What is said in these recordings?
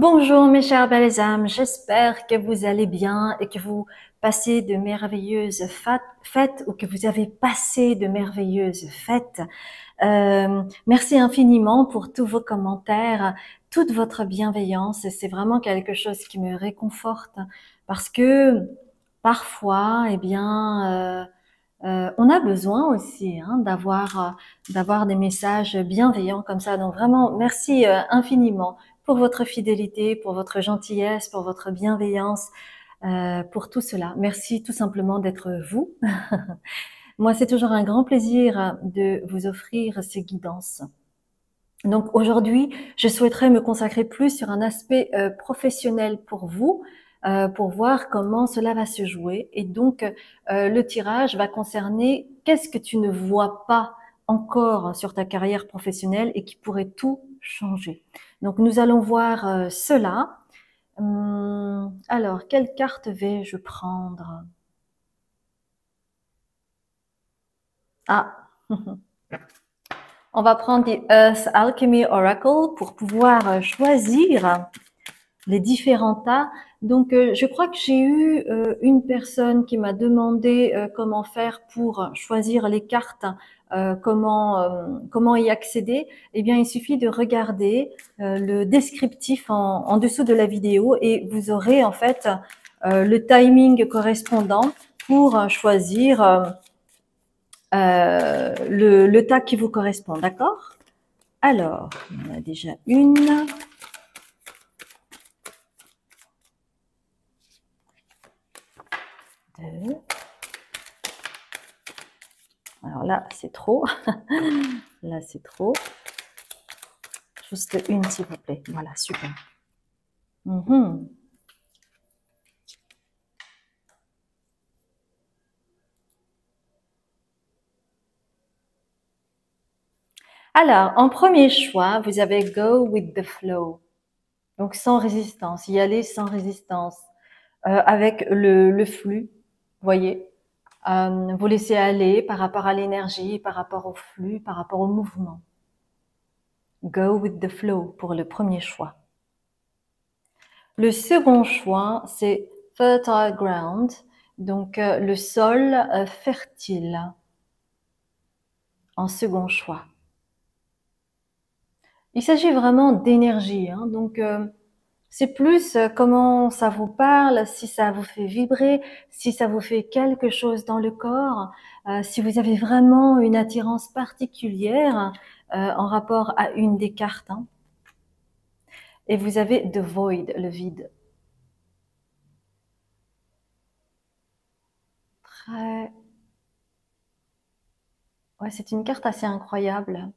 Bonjour mes chères belles âmes, j'espère que vous allez bien et que vous passez de merveilleuses fêtes ou que vous avez passé de merveilleuses fêtes. Merci infiniment pour tous vos commentaires, toute votre bienveillance. C'est vraiment quelque chose qui me réconforte parce que parfois, on a besoin aussi d'avoir des messages bienveillants comme ça. Donc vraiment, merci infiniment pour votre fidélité, pour votre gentillesse, pour votre bienveillance, pour tout cela. Merci tout simplement d'être vous. Moi, c'est toujours un grand plaisir de vous offrir ces guidances. Donc aujourd'hui, je souhaiterais me consacrer plus sur un aspect professionnel pour vous, pour voir comment cela va se jouer. Et donc, le tirage va concerner qu'est-ce que tu ne vois pas encore sur ta carrière professionnelle et qui pourrait tout changer. Donc, nous allons voir cela. Alors, quelle carte vais-je prendre? Ah, on va prendre the Earth Alchemy Oracle pour pouvoir choisir les différents tas. Donc, je crois que j'ai eu une personne qui m'a demandé comment faire pour choisir les cartes, comment y accéder. Eh bien, il suffit de regarder le descriptif en dessous de la vidéo et vous aurez en fait le timing correspondant pour choisir le tas qui vous correspond. D'accord? Alors, on a déjà une. Deux. Alors là, c'est trop. Là, c'est trop. Juste une, s'il vous plaît. Voilà, super. Alors, en premier choix, vous avez Go with the flow. Donc, sans résistance. Y aller sans résistance. Avec le flux, voyez. Vous laissez aller par rapport à l'énergie, par rapport au flux, par rapport au mouvement. Go with the flow pour le premier choix. Le second choix, c'est fertile ground, donc le sol fertile en second choix. Il s'agit vraiment d'énergie, donc c'est plus comment ça vous parle, si ça vous fait vibrer, si ça vous fait quelque chose dans le corps, si vous avez vraiment une attirance particulière en rapport à une des cartes. Et vous avez the void, le vide. Très... Ouais, c'est une carte assez incroyable.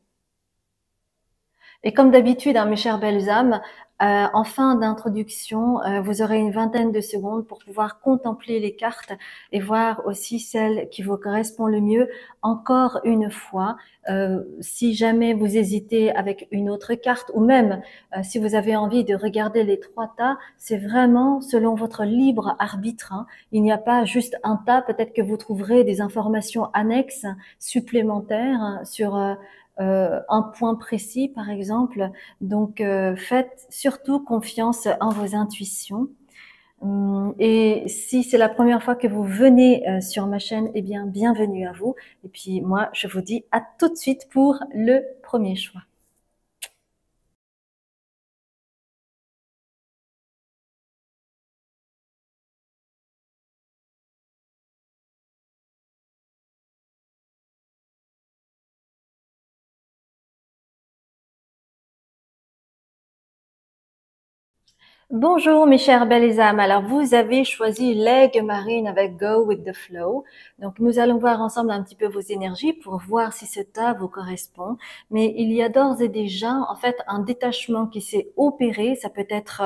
Et comme d'habitude, mes chères belles âmes, en fin d'introduction, vous aurez une vingtaine de secondes pour pouvoir contempler les cartes et voir aussi celle qui vous correspond le mieux. Encore une fois, si jamais vous hésitez avec une autre carte ou même si vous avez envie de regarder les trois tas, c'est vraiment selon votre libre arbitre. Il n'y a pas juste un tas, peut-être que vous trouverez des informations annexes supplémentaires sur un point précis, par exemple. Donc, faites surtout confiance en vos intuitions. Et si c'est la première fois que vous venez sur ma chaîne, eh bien, bienvenue à vous. Et puis, moi, je vous dis à tout de suite pour le premier choix. Bonjour mes chères belles âmes, alors vous avez choisi l'aigle marine avec Go with the Flow. Donc nous allons voir ensemble un petit peu vos énergies pour voir si ce tas vous correspond. Mais il y a d'ores et déjà en fait un détachement qui s'est opéré, ça peut être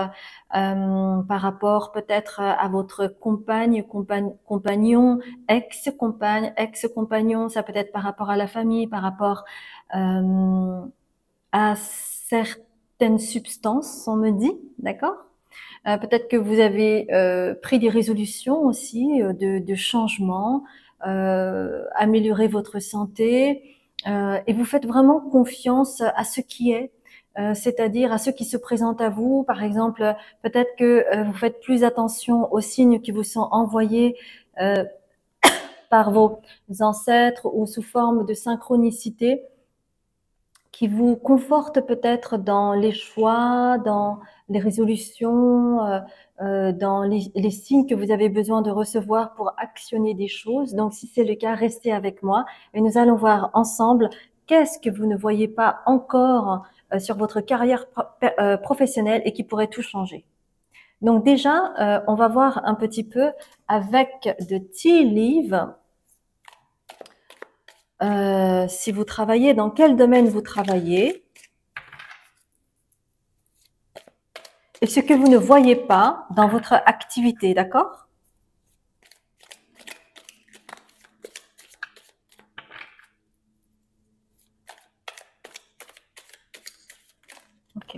par rapport peut-être à votre compagnon, ex-compagne, ex-compagnon, ça peut être par rapport à la famille, par rapport à certaines substances, on me dit, d'accord? Peut-être que vous avez pris des résolutions aussi de changement, améliorer votre santé et vous faites vraiment confiance à ce qui est. c'est-à-dire à ceux qui se présentent à vous. Par exemple, peut-être que vous faites plus attention aux signes qui vous sont envoyés par vos ancêtres ou sous forme de synchronicité, qui vous confortent peut-être dans les choix, dans les résolutions, dans les signes que vous avez besoin de recevoir pour actionner des choses. Donc, si c'est le cas, restez avec moi et nous allons voir ensemble qu'est-ce que vous ne voyez pas encore sur votre carrière professionnelle et qui pourrait tout changer. Donc déjà, on va voir un petit peu avec de Tea Leaf. Si vous travaillez, dans quel domaine vous travaillez, et ce que vous ne voyez pas dans votre activité, d'accord? Ok.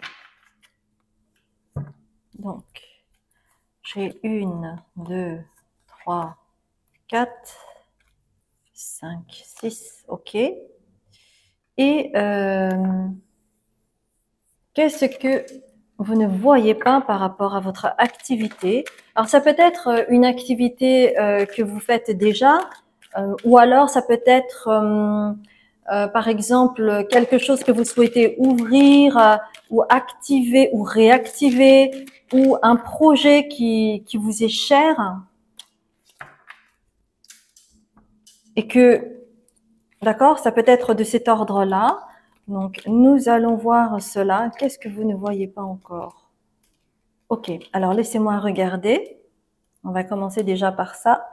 Donc, j'ai 1, 2, 3, 4, 5, 6, ok. Et qu'est-ce que vous ne voyez pas par rapport à votre activité? Alors, ça peut être une activité que vous faites déjà, ou alors ça peut être, par exemple, quelque chose que vous souhaitez ouvrir ou activer ou réactiver, ou un projet qui vous est cher et que, d'accord, ça peut être de cet ordre-là. Donc, nous allons voir cela. Qu'est-ce que vous ne voyez pas encore? Ok, alors laissez-moi regarder. On va commencer déjà par ça.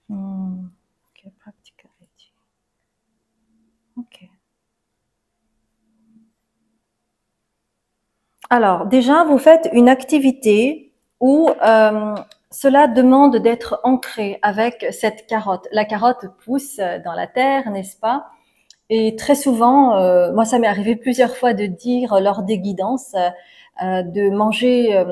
Ok, practicality. Ok. Alors, déjà, vous faites une activité où cela demande d'être ancré avec cette carotte. La carotte pousse dans la terre, n'est-ce pas? Et très souvent, moi, ça m'est arrivé plusieurs fois de dire lors des guidances de manger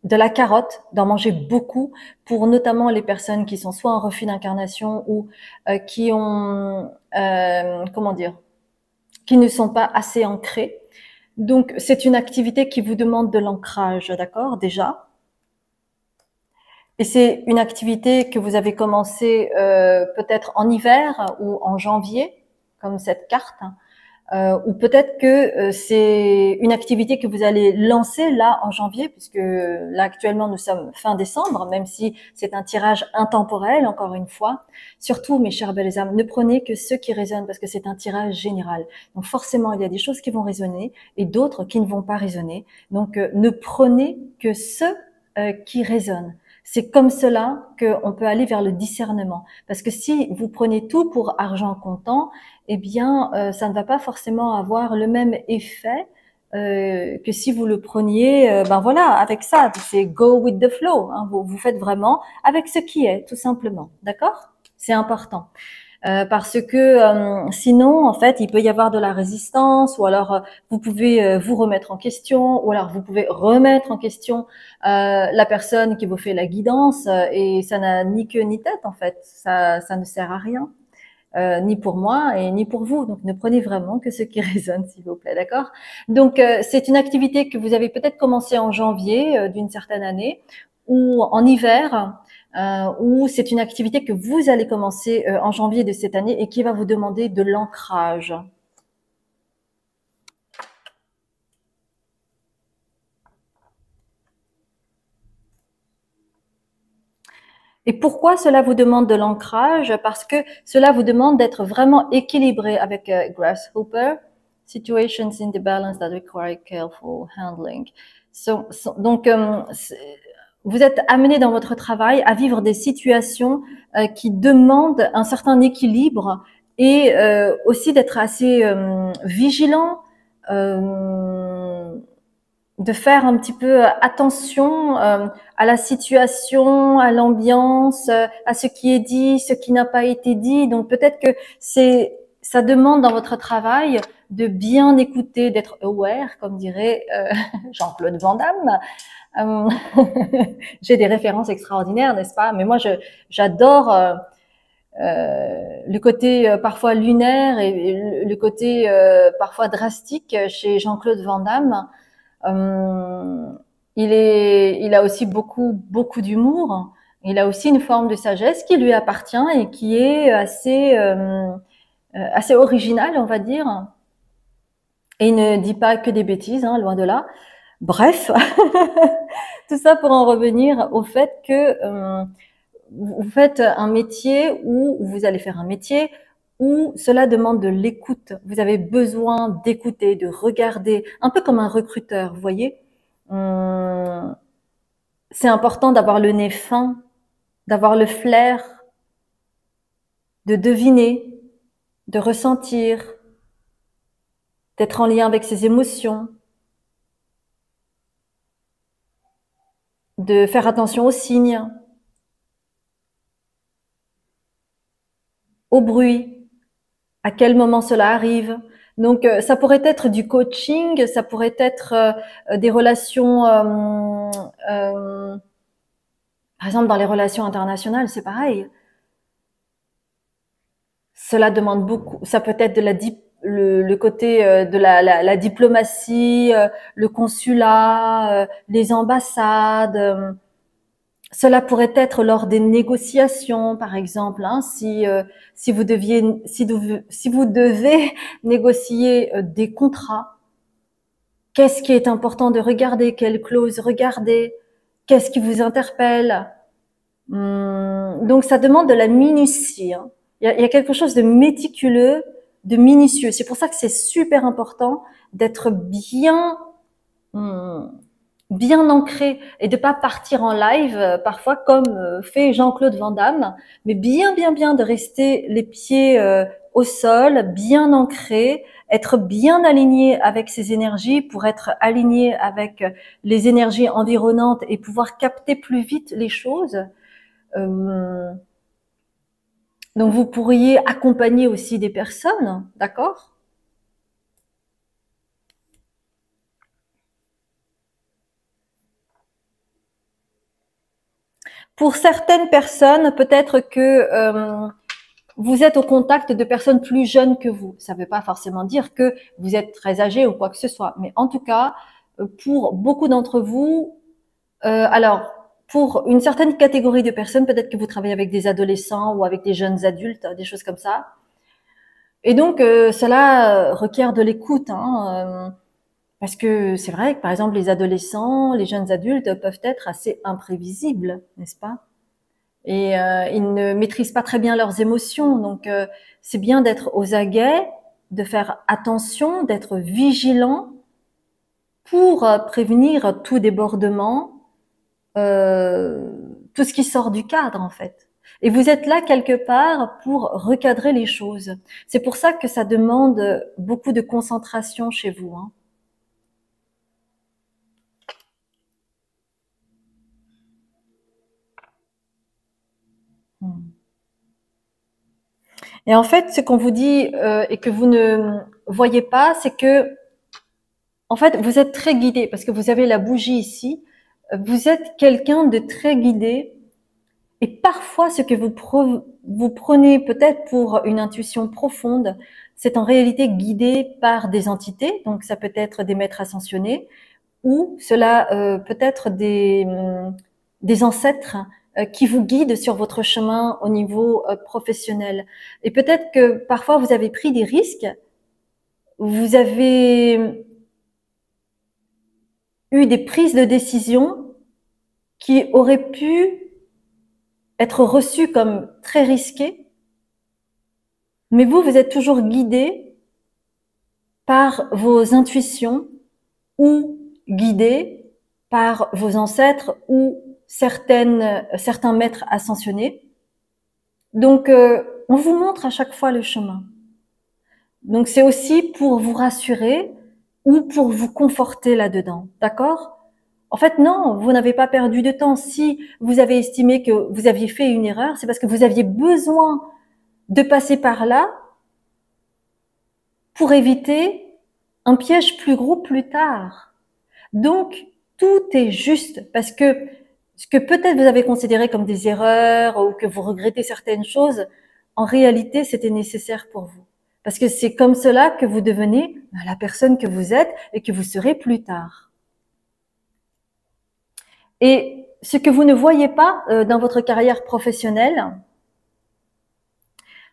de la carotte, d'en manger beaucoup, pour notamment les personnes qui sont soit en refus d'incarnation ou qui ont, comment dire, qui ne sont pas assez ancrées. Donc, c'est une activité qui vous demande de l'ancrage, d'accord, déjà. Et c'est une activité que vous avez commencé peut-être en hiver ou en janvier, comme cette carte. Ou peut-être que c'est une activité que vous allez lancer là en janvier, puisque là actuellement nous sommes fin décembre, même si c'est un tirage intemporel, encore une fois. Surtout, mes chers belles âmes, ne prenez que ceux qui résonnent, parce que c'est un tirage général. Donc forcément, il y a des choses qui vont résonner et d'autres qui ne vont pas résonner. Donc ne prenez que ceux qui résonnent. C'est comme cela qu'on peut aller vers le discernement. Parce que si vous prenez tout pour argent comptant, eh bien, ça ne va pas forcément avoir le même effet que si vous le preniez, ben voilà, avec ça, c'est go with the flow. Hein, vous faites vraiment avec ce qui est, tout simplement. D'accord? C'est important. Parce que sinon, en fait, il peut y avoir de la résistance, ou alors vous pouvez vous remettre en question, ou alors vous pouvez remettre en question la personne qui vous fait la guidance, et ça n'a ni queue ni tête, en fait. Ça ne sert à rien. Ni pour moi et ni pour vous. Donc, ne prenez vraiment que ce qui résonne, s'il vous plaît, d'accord? Donc, c'est une activité que vous avez peut-être commencé en janvier d'une certaine année, ou en hiver, ou c'est une activité que vous allez commencer en janvier de cette année et qui va vous demander de l'ancrage. Et pourquoi cela vous demande de l'ancrage? Parce que cela vous demande d'être vraiment équilibré avec Grasshopper. Situations in the balance that require careful handling. Donc, vous êtes amené dans votre travail à vivre des situations qui demandent un certain équilibre et aussi d'être assez vigilant, de faire un petit peu attention à la situation, à l'ambiance, à ce qui est dit, ce qui n'a pas été dit. Donc peut-être que ça demande dans votre travail de bien écouter, d'être aware, comme dirait Jean-Claude Van Damme. J'ai des références extraordinaires, n'est-ce pas? Mais moi, j'adore le côté parfois lunaire et le côté parfois drastique chez Jean-Claude Van Damme. Il a aussi beaucoup d'humour. Il a aussi une forme de sagesse qui lui appartient et qui est assez originale, on va dire. Et il ne dit pas que des bêtises, hein, loin de là. Bref, tout ça pour en revenir au fait que vous faites un métier ou vous allez faire un métier où cela demande de l'écoute. Vous avez besoin d'écouter, de regarder, un peu comme un recruteur, vous voyez. C'est important d'avoir le nez fin, d'avoir le flair, de deviner, de ressentir, d'être en lien avec ses émotions, de faire attention aux signes, au bruit, à quel moment cela arrive. Donc, ça pourrait être du coaching, ça pourrait être des relations, par exemple dans les relations internationales, c'est pareil. Cela demande beaucoup, ça peut être de le côté de la diplomatie, le consulat, les ambassades. Cela pourrait être lors des négociations, par exemple, hein, si vous devez négocier des contrats. Qu'est-ce qui est important de regarder? Quelles clauses regarder? Qu'est-ce qui vous interpelle? Donc, ça demande de la minutie. Hein. Il y a quelque chose de méticuleux, de minutieux. C'est pour ça que c'est super important d'être bien ancré et de pas partir en live parfois comme fait Jean-Claude Van Damme, mais bien de rester les pieds au sol, bien ancré, être bien aligné avec ses énergies pour être aligné avec les énergies environnantes et pouvoir capter plus vite les choses. Donc vous pourriez accompagner aussi des personnes, d'accord? Pour certaines personnes, peut-être que vous êtes au contact de personnes plus jeunes que vous. Ça ne veut pas forcément dire que vous êtes très âgé ou quoi que ce soit. Mais en tout cas, pour beaucoup d'entre vous, alors, pour une certaine catégorie de personnes, peut-être que vous travaillez avec des adolescents ou avec des jeunes adultes, des choses comme ça. Et donc, cela requiert de l'écoute, hein, parce que c'est vrai que, par exemple, les adolescents, les jeunes adultes peuvent être assez imprévisibles, n'est-ce pas? Et ils ne maîtrisent pas très bien leurs émotions. Donc, c'est bien d'être aux aguets, de faire attention, d'être vigilant pour prévenir tout débordement, tout ce qui sort du cadre, en fait. Et vous êtes là quelque part pour recadrer les choses. C'est pour ça que ça demande beaucoup de concentration chez vous. Hein. Et en fait, ce qu'on vous dit et que vous ne voyez pas, c'est que, en fait, vous êtes très guidé parce que vous avez la bougie ici. Vous êtes quelqu'un de très guidé. Et parfois, ce que vous prenez peut-être pour une intuition profonde, c'est en réalité guidé par des entités. Donc, ça peut être des maîtres ascensionnés ou cela peut être des ancêtres qui vous guident sur votre chemin au niveau professionnel. Et peut-être que parfois, vous avez pris des risques, vous avez eu des prises de décision qui auraient pu être reçues comme très risquées, mais vous êtes toujours guidé par vos intuitions ou guidé par vos ancêtres ou certains maîtres ascensionnés. Donc, on vous montre à chaque fois le chemin. Donc, c'est aussi pour vous rassurer ou pour vous conforter là-dedans, d'accord? En fait, non, vous n'avez pas perdu de temps. Si vous avez estimé que vous aviez fait une erreur, c'est parce que vous aviez besoin de passer par là pour éviter un piège plus gros plus tard. Donc, tout est juste parce que ce que peut-être vous avez considéré comme des erreurs ou que vous regrettez certaines choses, en réalité, c'était nécessaire pour vous. Parce que c'est comme cela que vous devenez la personne que vous êtes et que vous serez plus tard. Et ce que vous ne voyez pas dans votre carrière professionnelle,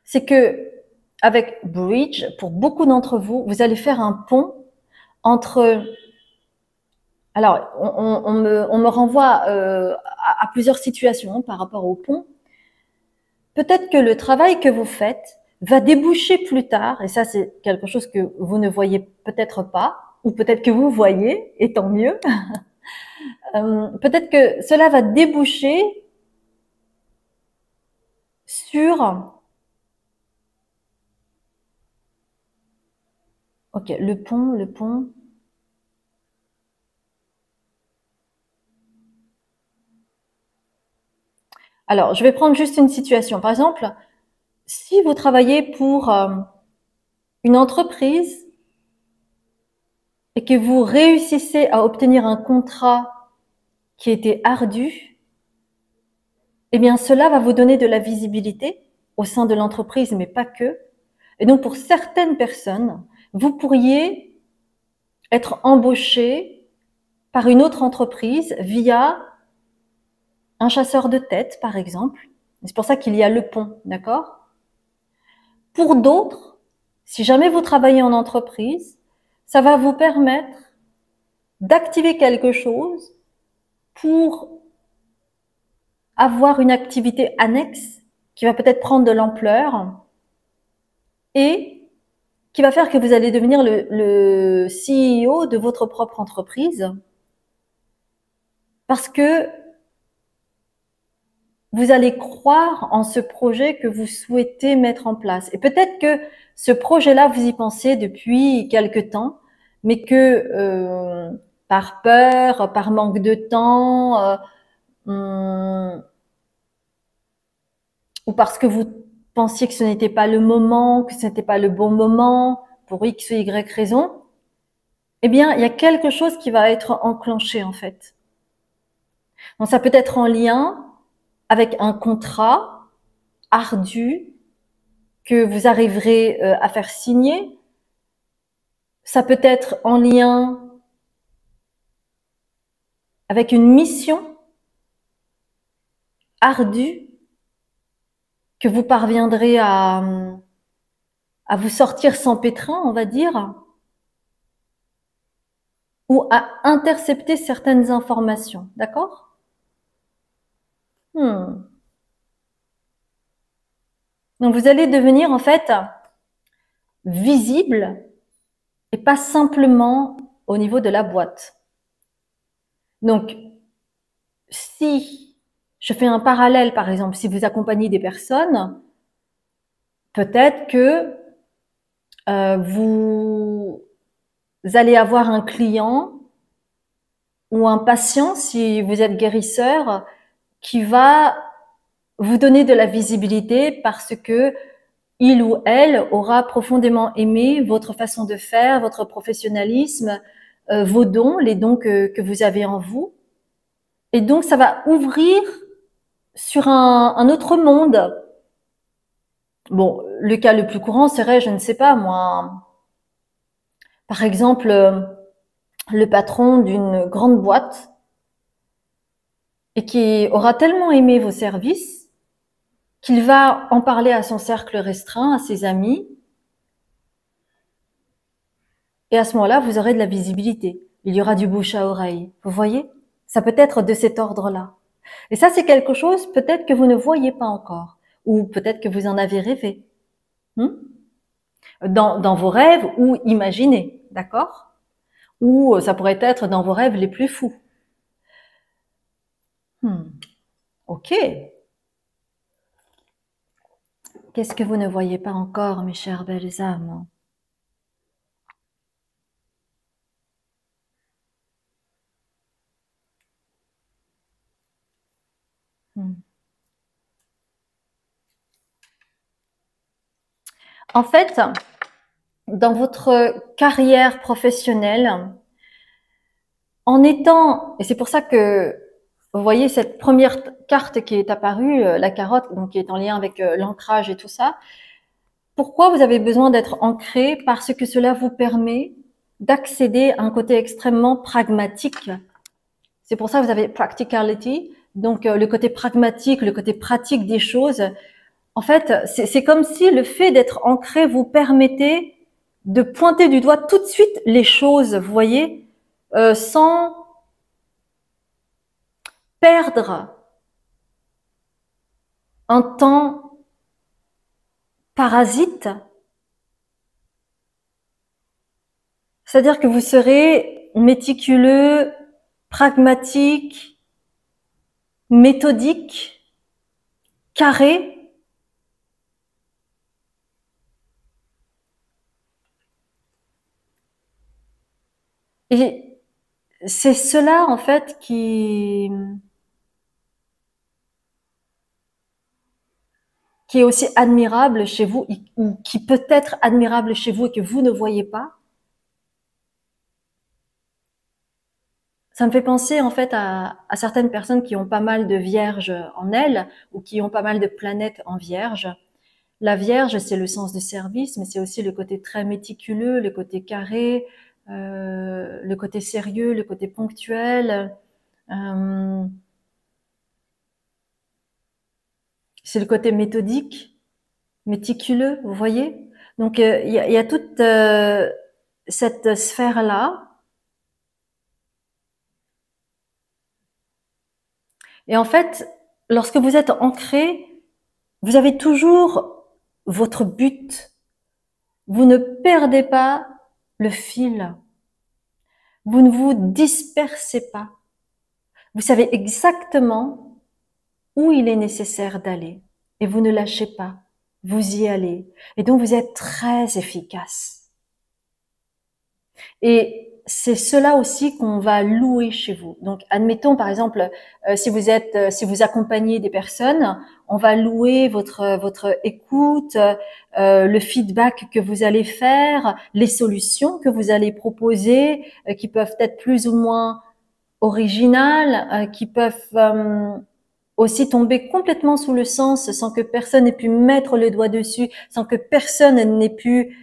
c'est que avec Bridge, pour beaucoup d'entre vous, vous allez faire un pont entre. Alors, on me renvoie à plusieurs situations par rapport au pont. Peut-être que le travail que vous faites va déboucher plus tard, et ça c'est quelque chose que vous ne voyez peut-être pas, ou peut-être que vous voyez, et tant mieux. Peut-être que cela va déboucher sur. Ok, le pont, le pont. Alors, je vais prendre juste une situation. Par exemple, si vous travaillez pour une entreprise et que vous réussissez à obtenir un contrat qui était ardu, eh bien, cela va vous donner de la visibilité au sein de l'entreprise, mais pas que. Et donc, pour certaines personnes, vous pourriez être embauché par une autre entreprise via un chasseur de tête, par exemple. C'est pour ça qu'il y a le pont, d'accord? Pour d'autres, si jamais vous travaillez en entreprise, ça va vous permettre d'activer quelque chose pour avoir une activité annexe qui va peut-être prendre de l'ampleur et qui va faire que vous allez devenir le CEO de votre propre entreprise parce que vous allez croire en ce projet que vous souhaitez mettre en place. Et peut-être que ce projet-là, vous y pensez depuis quelque temps, mais que par peur, par manque de temps, ou parce que vous pensiez que ce n'était pas le moment, que ce n'était pas le bon moment, pour X ou Y raison, eh bien, il y a quelque chose qui va être enclenché en fait. Donc, ça peut être en lien avec un contrat ardu que vous arriverez à faire signer. Ça peut être en lien avec une mission ardue que vous parviendrez à vous sortir sans pétrin, on va dire, ou à intercepter certaines informations. D'accord? Donc vous allez devenir en fait visible et pas simplement au niveau de la boîte. Donc si je fais un parallèle, par exemple, si vous accompagnez des personnes, peut-être que vous allez avoir un client ou un patient, si vous êtes guérisseur, qui va vous donner de la visibilité parce que il ou elle aura profondément aimé votre façon de faire, votre professionnalisme, vos dons, les dons que vous avez en vous. Et donc, ça va ouvrir sur un autre monde. Bon, le cas le plus courant serait, je ne sais pas moi, par exemple, le patron d'une grande boîte et qui aura tellement aimé vos services qu'il va en parler à son cercle restreint, à ses amis, et à ce moment-là, vous aurez de la visibilité. Il y aura du bouche à oreille. Vous voyez? Ça peut être de cet ordre-là. Et ça, c'est quelque chose peut-être que vous ne voyez pas encore, ou peut-être que vous en avez rêvé. Hmm? Dans vos rêves ou imaginés, d'accord? Ou ça pourrait être dans vos rêves les plus fous. Ok. Qu'est-ce que vous ne voyez pas encore, mes chères belles âmes? En fait, dans votre carrière professionnelle, en étant, et c'est pour ça que vous voyez cette première carte qui est apparue, la carotte, donc qui est en lien avec l'ancrage et tout ça. Pourquoi vous avez besoin d'être ancré? Parce que cela vous permet d'accéder à un côté extrêmement pragmatique. C'est pour ça que vous avez practicality, donc le côté pragmatique, le côté pratique des choses. En fait, c'est comme si le fait d'être ancré vous permettait de pointer du doigt tout de suite les choses, vous voyez, sans perdre un temps parasite. C'est-à-dire que vous serez méticuleux, pragmatique, méthodique, carré. Et c'est cela, en fait, qui est aussi admirable chez vous, ou qui peut être admirable chez vous et que vous ne voyez pas. Ça me fait penser, en fait, à certaines personnes qui ont pas mal de vierges en elles, ou qui ont pas mal de planètes en vierge. La Vierge, c'est le sens du service, mais c'est aussi le côté très méticuleux, le côté carré, le côté sérieux, le côté ponctuel. Euh, c'est le côté méthodique, méticuleux, vous voyez. Donc il y a toute cette sphère-là. Et en fait, lorsque vous êtes ancré, vous avez toujours votre but. Vous ne perdez pas le fil. Vous ne vous dispersez pas. Vous savez exactement où il est nécessaire d'aller et vous ne lâchez pas. Vous y allez. Et donc vous êtes très efficace. Et c'est cela aussi qu'on va louer chez vous. Donc, admettons par exemple, si vous accompagnez des personnes, on va louer votre écoute, le feedback que vous allez faire, les solutions que vous allez proposer, qui peuvent être plus ou moins originales, qui peuvent aussi tomber complètement sous le sens sans que personne n'ait pu mettre le doigt dessus, sans que personne n'ait pu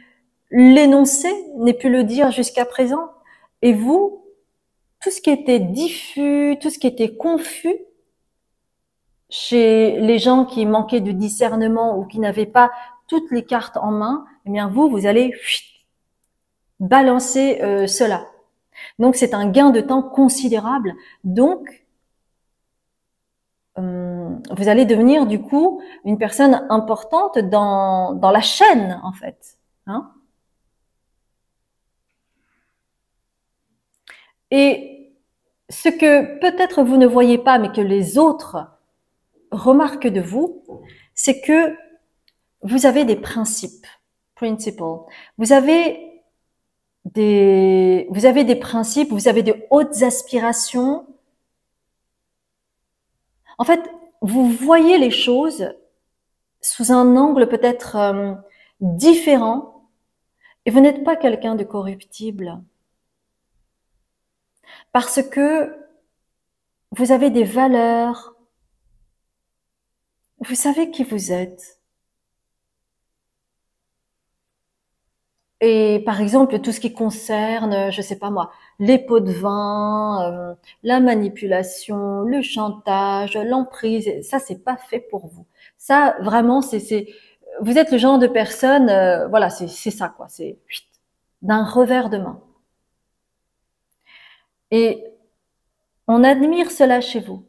l'énoncer, n'ait pu le dire jusqu'à présent. Et vous, tout ce qui était diffus, tout ce qui était confus chez les gens qui manquaient de discernement ou qui n'avaient pas toutes les cartes en main, eh bien vous allez balancer cela. Donc c'est un gain de temps considérable. Donc vous allez devenir du coup une personne importante dans la chaîne en fait. Hein. Et ce que peut-être vous ne voyez pas, mais que les autres remarquent de vous, c'est que vous avez des principes, principles. Vous avez des principes, vous avez de hautes aspirations. En fait, vous voyez les choses sous un angle peut-être différent et vous n'êtes pas quelqu'un de corruptible parce que vous avez des valeurs, vous savez qui vous êtes. Et par exemple, tout ce qui concerne, je sais pas moi, les pots de vin, la manipulation, le chantage, l'emprise, ça c'est pas fait pour vous. Ça vraiment, vous êtes le genre de personne, voilà, c'est ça quoi, c'est d'un revers de main. Et on admire cela chez vous.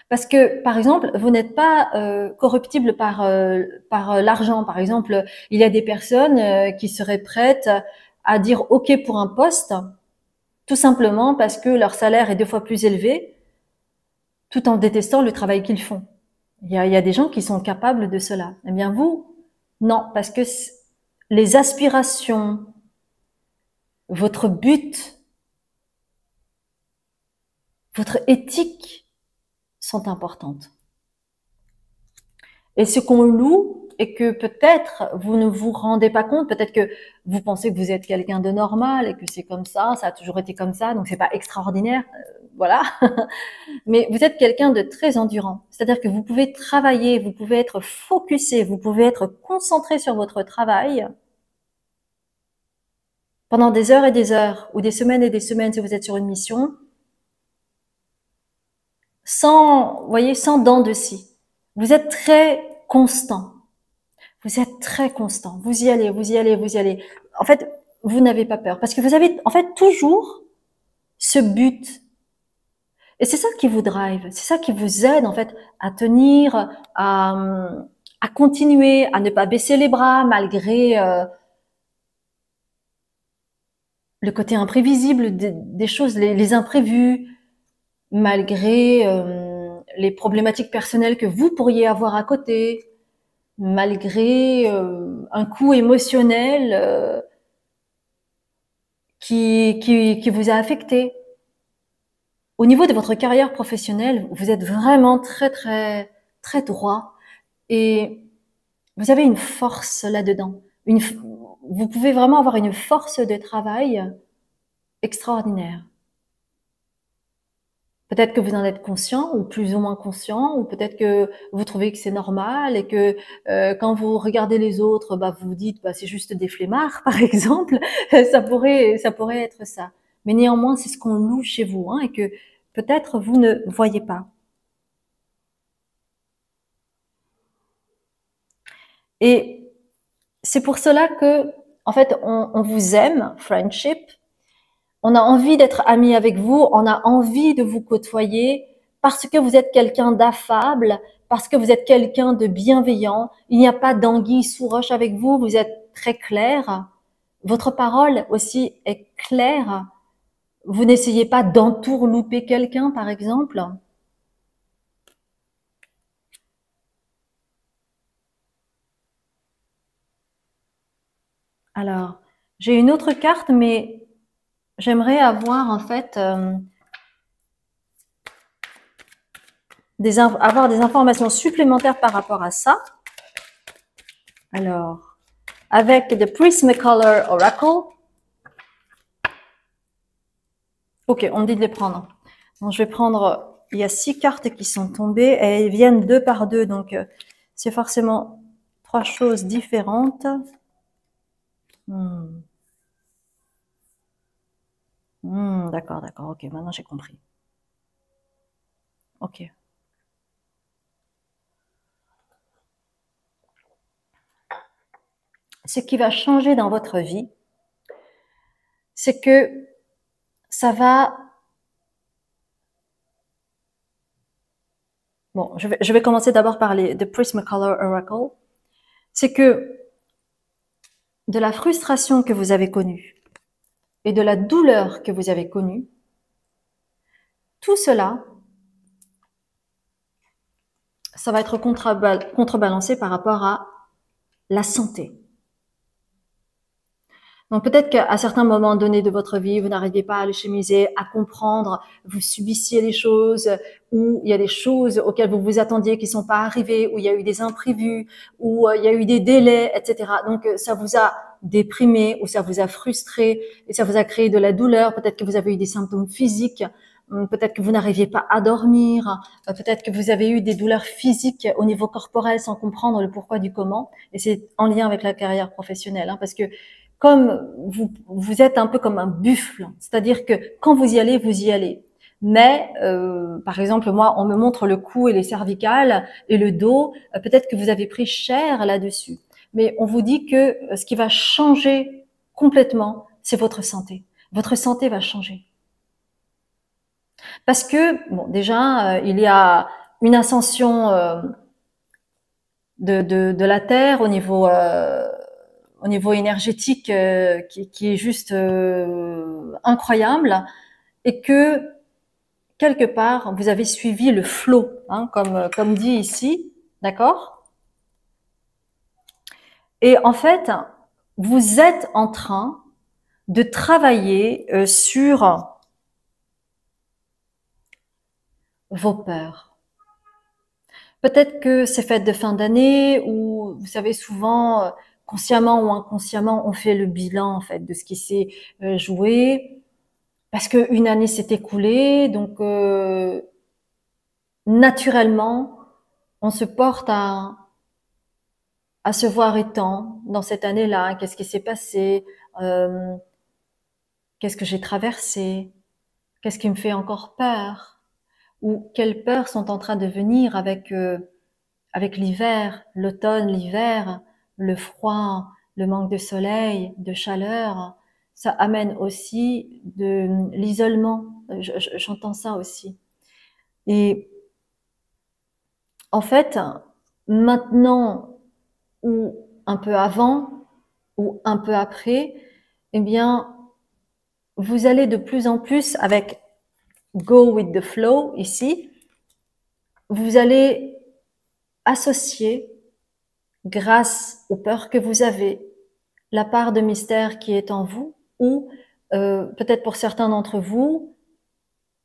Parce que, par exemple, vous n'êtes pas corruptible par l'argent. Par exemple, il y a des personnes qui seraient prêtes à dire OK pour un poste, tout simplement parce que leur salaire est 2 fois plus élevé, tout en détestant le travail qu'ils font. Il y a des gens qui sont capables de cela. Eh bien, vous, non, parce que les aspirations, votre but, votre éthique sont importantes. Et ce qu'on loue et que peut-être vous ne vous rendez pas compte, peut-être que vous pensez que vous êtes quelqu'un de normal et que c'est comme ça a toujours été comme ça, donc c'est pas extraordinaire, voilà. Mais vous êtes quelqu'un de très endurant, c'est-à-dire que vous pouvez travailler, vous pouvez être focusé, vous pouvez être concentré sur votre travail pendant des heures et des heures, ou des semaines et des semaines si vous êtes sur une mission, sans, vous voyez, sans dents de scie. Vous êtes très constant. Vous êtes très constant. Vous y allez, vous y allez, vous y allez. En fait, vous n'avez pas peur parce que vous avez, en fait, toujours ce but. Et c'est ça qui vous drive. C'est ça qui vous aide, en fait, à tenir, à continuer, à ne pas baisser les bras malgré le côté imprévisible des choses, les imprévus, malgré les problématiques personnelles que vous pourriez avoir à côté, malgré un coup émotionnel qui vous a affecté. Au niveau de votre carrière professionnelle, vous êtes vraiment très droit et vous avez une force là-dedans. Vous pouvez vraiment avoir une force de travail extraordinaire. Peut-être que vous en êtes conscient ou plus ou moins conscient, ou peut-être que vous trouvez que c'est normal et que quand vous regardez les autres, bah, vous vous dites bah, c'est juste des flemmards, par exemple. Ça pourrait être ça. Mais néanmoins, c'est ce qu'on loue chez vous hein, et que peut-être vous ne voyez pas. Et c'est pour cela que, en fait, on vous aime, friendship. On a envie d'être amis avec vous, on a envie de vous côtoyer parce que vous êtes quelqu'un d'affable, parce que vous êtes quelqu'un de bienveillant. Il n'y a pas d'anguille sous roche avec vous, vous êtes très clair. Votre parole aussi est claire. Vous n'essayez pas d'entourlouper quelqu'un, par exemple. Alors, j'ai une autre carte, mais j'aimerais avoir en fait avoir des informations supplémentaires par rapport à ça. Alors, avec The Prismacolor Oracle. Ok, on me dit de les prendre. Donc, je vais prendre, il y a 6 cartes qui sont tombées et elles viennent 2 par 2, donc c'est forcément 3 choses différentes. D'accord, d'accord, ok, maintenant j'ai compris. Ok. Ce qui va changer dans votre vie, c'est que ça va... Bon, je vais commencer d'abord par les The Prismacolor Oracle. C'est que de la frustration que vous avez connue et de la douleur que vous avez connue, tout cela, ça va être contrebalancé par rapport à la santé. Donc peut-être qu'à certains moments donnés de votre vie, vous n'arriviez pas à le chemiser, à comprendre, vous subissiez les choses, ou il y a des choses auxquelles vous vous attendiez qui ne sont pas arrivées, où il y a eu des imprévus, où il y a eu des délais, etc. Donc ça vous a déprimé, ou ça vous a frustré, et ça vous a créé de la douleur. Peut-être que vous avez eu des symptômes physiques, peut-être que vous n'arriviez pas à dormir, peut-être que vous avez eu des douleurs physiques au niveau corporel sans comprendre le pourquoi du comment. Et c'est en lien avec la carrière professionnelle, hein, parce que comme vous êtes un peu comme un buffle, c'est-à-dire que quand vous y allez, vous y allez. Mais par exemple, moi, on me montre le cou et les cervicales et le dos. Peut-être que vous avez pris cher là-dessus. Mais on vous dit que ce qui va changer complètement, c'est votre santé. Votre santé va changer. Parce que, bon, déjà, il y a une ascension de la Terre au niveau énergétique qui est juste incroyable et que quelque part vous avez suivi le flot, hein, comme dit ici, d'accord? Et en fait, vous êtes en train de travailler sur vos peurs. Peut-être que ces fêtes de fin d'année ou vous savez, souvent, consciemment ou inconsciemment, on fait le bilan en fait de ce qui s'est joué, parce qu'une année s'est écoulée, donc naturellement, on se porte à se voir étant dans cette année-là. Qu'est-ce qui s'est passé? euh, Qu'est-ce que j'ai traversé? Qu'est-ce qui me fait encore peur? Ou quelles peurs sont en train de venir avec l'hiver, l'automne, l'hiver, le froid, le manque de soleil, de chaleur? Ça amène aussi de l'isolement. J'entends ça aussi. Et en fait, maintenant ou un peu avant ou un peu après, eh bien, vous allez de plus en plus avec go with the flow ici, vous allez associer, grâce aux peurs que vous avez, la part de mystère qui est en vous, ou peut-être pour certains d'entre vous,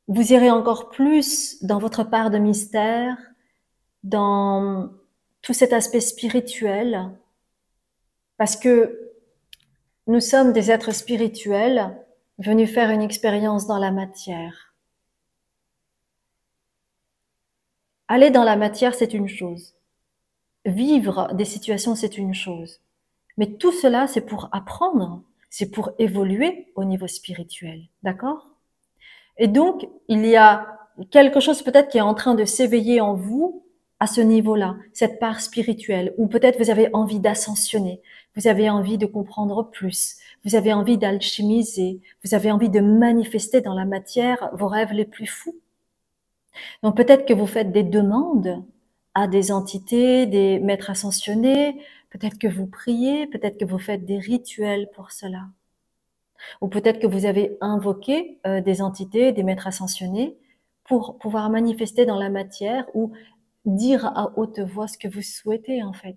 vous irez encore plus dans votre part de mystère, dans tout cet aspect spirituel, parce que nous sommes des êtres spirituels venus faire une expérience dans la matière. Aller dans la matière, c'est une chose. Vivre des situations, c'est une chose. Mais tout cela, c'est pour apprendre, c'est pour évoluer au niveau spirituel. D'accord? Et donc, il y a quelque chose peut-être qui est en train de s'éveiller en vous à ce niveau-là, cette part spirituelle, ou peut-être vous avez envie d'ascensionner, vous avez envie de comprendre plus, vous avez envie d'alchimiser, vous avez envie de manifester dans la matière vos rêves les plus fous. Donc peut-être que vous faites des demandes à des entités, des maîtres ascensionnés, peut-être que vous priez, peut-être que vous faites des rituels pour cela. Ou peut-être que vous avez invoqué des entités, des maîtres ascensionnés pour pouvoir manifester dans la matière ou dire à haute voix ce que vous souhaitez en fait.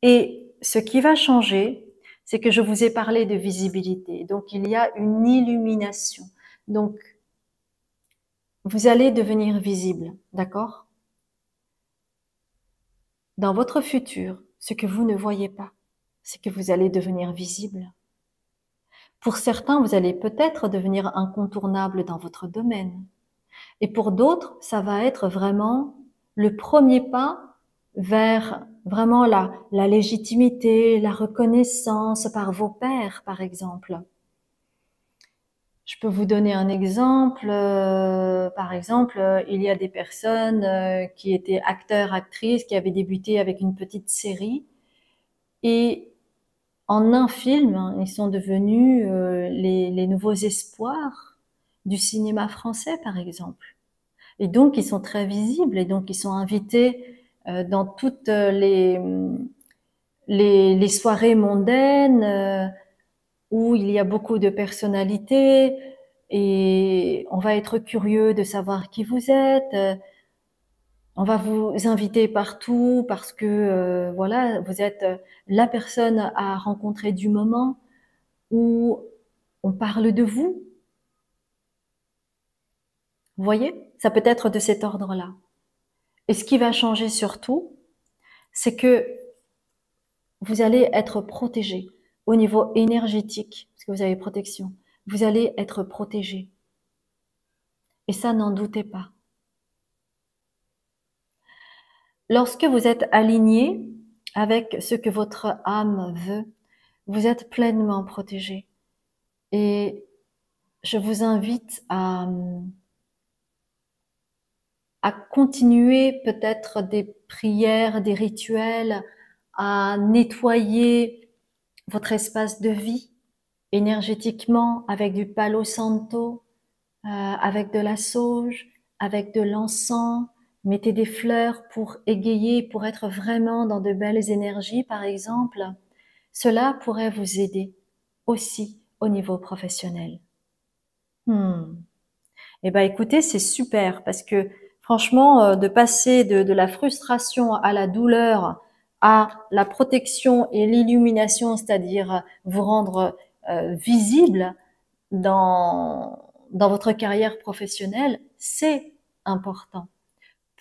Et ce qui va changer, c'est que je vous ai parlé de visibilité. Donc, il y a une illumination. Donc, vous allez devenir visible, d'accord? Dans votre futur, ce que vous ne voyez pas, c'est que vous allez devenir visible. Pour certains, vous allez peut-être devenir incontournable dans votre domaine. Et pour d'autres, ça va être vraiment le premier pas vers vraiment la légitimité, la reconnaissance par vos pairs, par exemple. Je peux vous donner un exemple. Par exemple, il y a des personnes qui étaient acteurs, actrices, qui avaient débuté avec une petite série. Et en un film, hein, ils sont devenus les nouveaux espoirs du cinéma français, par exemple. Et donc, ils sont très visibles et donc, ils sont invités dans toutes les soirées mondaines où il y a beaucoup de personnalités et on va être curieux de savoir qui vous êtes. On va vous inviter partout parce que voilà, vous êtes la personne à rencontrer du moment où on parle de vous. Vous voyez? Ça peut être de cet ordre-là. Et ce qui va changer surtout, c'est que vous allez être protégé au niveau énergétique, parce que vous avez protection. Vous allez être protégé. Et ça, n'en doutez pas. Lorsque vous êtes aligné avec ce que votre âme veut, vous êtes pleinement protégé. Et je vous invite à continuer peut-être des prières, des rituels, à nettoyer votre espace de vie énergétiquement avec du palo santo, avec de la sauge, avec de l'encens. Mettez des fleurs pour égayer, pour être vraiment dans de belles énergies, par exemple. Cela pourrait vous aider aussi au niveau professionnel. Eh ben, écoutez, c'est super parce que franchement, de passer de la frustration à la douleur, à la protection et l'illumination, c'est-à-dire vous rendre visible dans votre carrière professionnelle, c'est important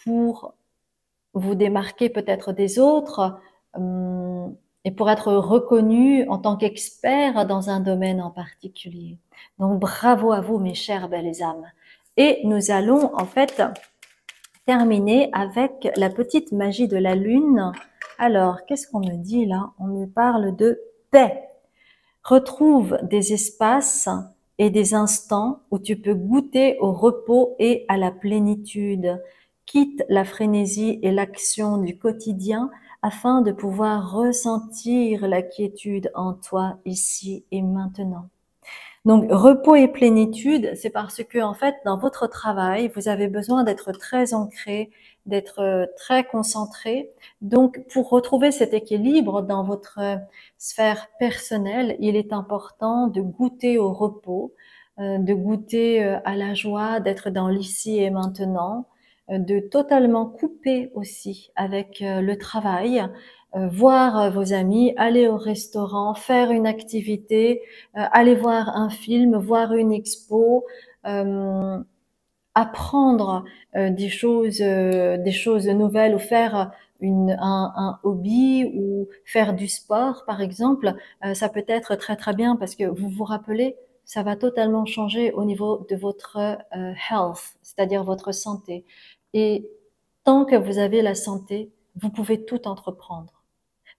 pour vous démarquer peut-être des autres et pour être reconnu en tant qu'expert dans un domaine en particulier. Donc bravo à vous mes chères belles âmes. Et nous allons en fait terminer avec la petite magie de la lune. Alors, qu'est-ce qu'on me dit là? On me parle de paix. Retrouve des espaces et des instants où tu peux goûter au repos et à la plénitude. Quitte la frénésie et l'action du quotidien afin de pouvoir ressentir la quiétude en toi ici et maintenant. Donc, repos et plénitude, c'est parce que, en fait, dans votre travail, vous avez besoin d'être très ancré, d'être très concentré. Donc, pour retrouver cet équilibre dans votre sphère personnelle, il est important de goûter au repos, de goûter à la joie, d'être dans l'ici et maintenant, de totalement couper aussi avec le travail, voir vos amis, aller au restaurant, faire une activité, aller voir un film, voir une expo, apprendre des choses nouvelles ou faire un hobby ou faire du sport par exemple, ça peut être très très bien parce que vous vous rappelez, ça va totalement changer au niveau de votre health, c'est-à-dire votre santé. Et tant que vous avez la santé, vous pouvez tout entreprendre.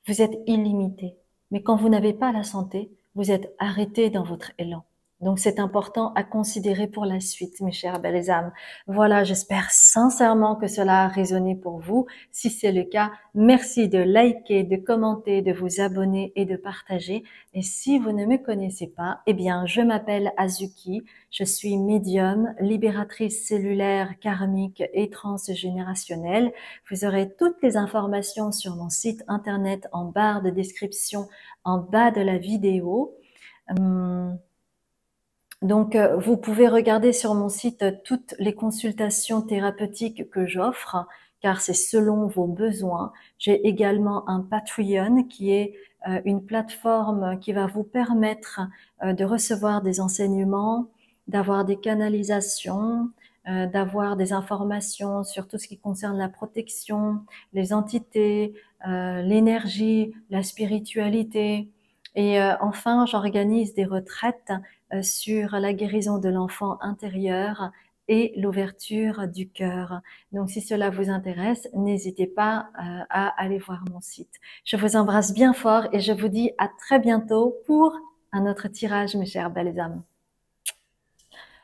Vous êtes illimité. Mais quand vous n'avez pas la santé, vous êtes arrêté dans votre élan. Donc c'est important à considérer pour la suite, mes chères belles âmes. Voilà, j'espère sincèrement que cela a résonné pour vous. Si c'est le cas, merci de liker, de commenter, de vous abonner et de partager. Et si vous ne me connaissez pas, eh bien, je m'appelle Azuki. Je suis médium, libératrice cellulaire, karmique et transgénérationnelle. Vous aurez toutes les informations sur mon site internet en barre de description en bas de la vidéo. Donc, vous pouvez regarder sur mon site toutes les consultations thérapeutiques que j'offre, car c'est selon vos besoins. J'ai également un Patreon qui est une plateforme qui va vous permettre de recevoir des enseignements, d'avoir des canalisations, d'avoir des informations sur tout ce qui concerne la protection, les entités, l'énergie, la spiritualité. Et enfin, j'organise des retraites sur la guérison de l'enfant intérieur et l'ouverture du cœur. Donc, si cela vous intéresse, n'hésitez pas à aller voir mon site. Je vous embrasse bien fort et je vous dis à très bientôt pour un autre tirage, mes chères belles âmes.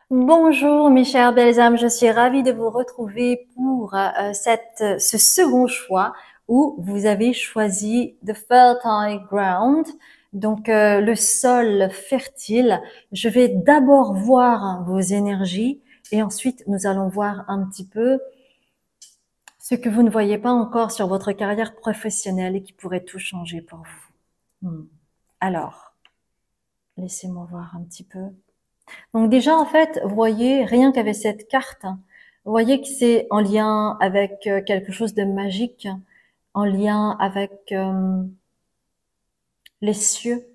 Bonjour mes chères belles âmes, je suis ravie de vous retrouver pour ce second choix où vous avez choisi The Fertile Ground, donc le sol fertile. Je vais d'abord voir vos énergies et ensuite nous allons voir un petit peu ce que vous ne voyez pas encore sur votre carrière professionnelle et qui pourrait tout changer pour vous. Alors, laissez-moi voir un petit peu. Donc déjà, en fait, vous voyez, rien qu'avec cette carte, vous voyez que c'est en lien avec quelque chose de magique, en lien avec les cieux.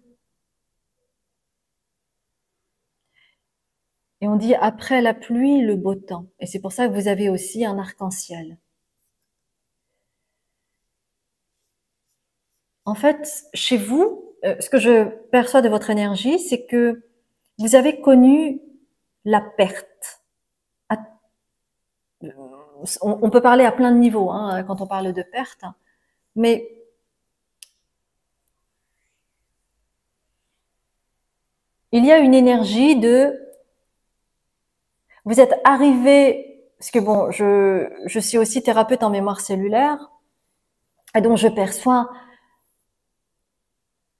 Et on dit après la pluie, le beau temps. Et c'est pour ça que vous avez aussi un arc-en-ciel. En fait, chez vous, ce que je perçois de votre énergie, c'est que vous avez connu la perte. On peut parler à plein de niveaux hein, quand on parle de perte, mais il y a une énergie de vous êtes arrivé, parce que bon, je suis aussi thérapeute en mémoire cellulaire, et donc je perçois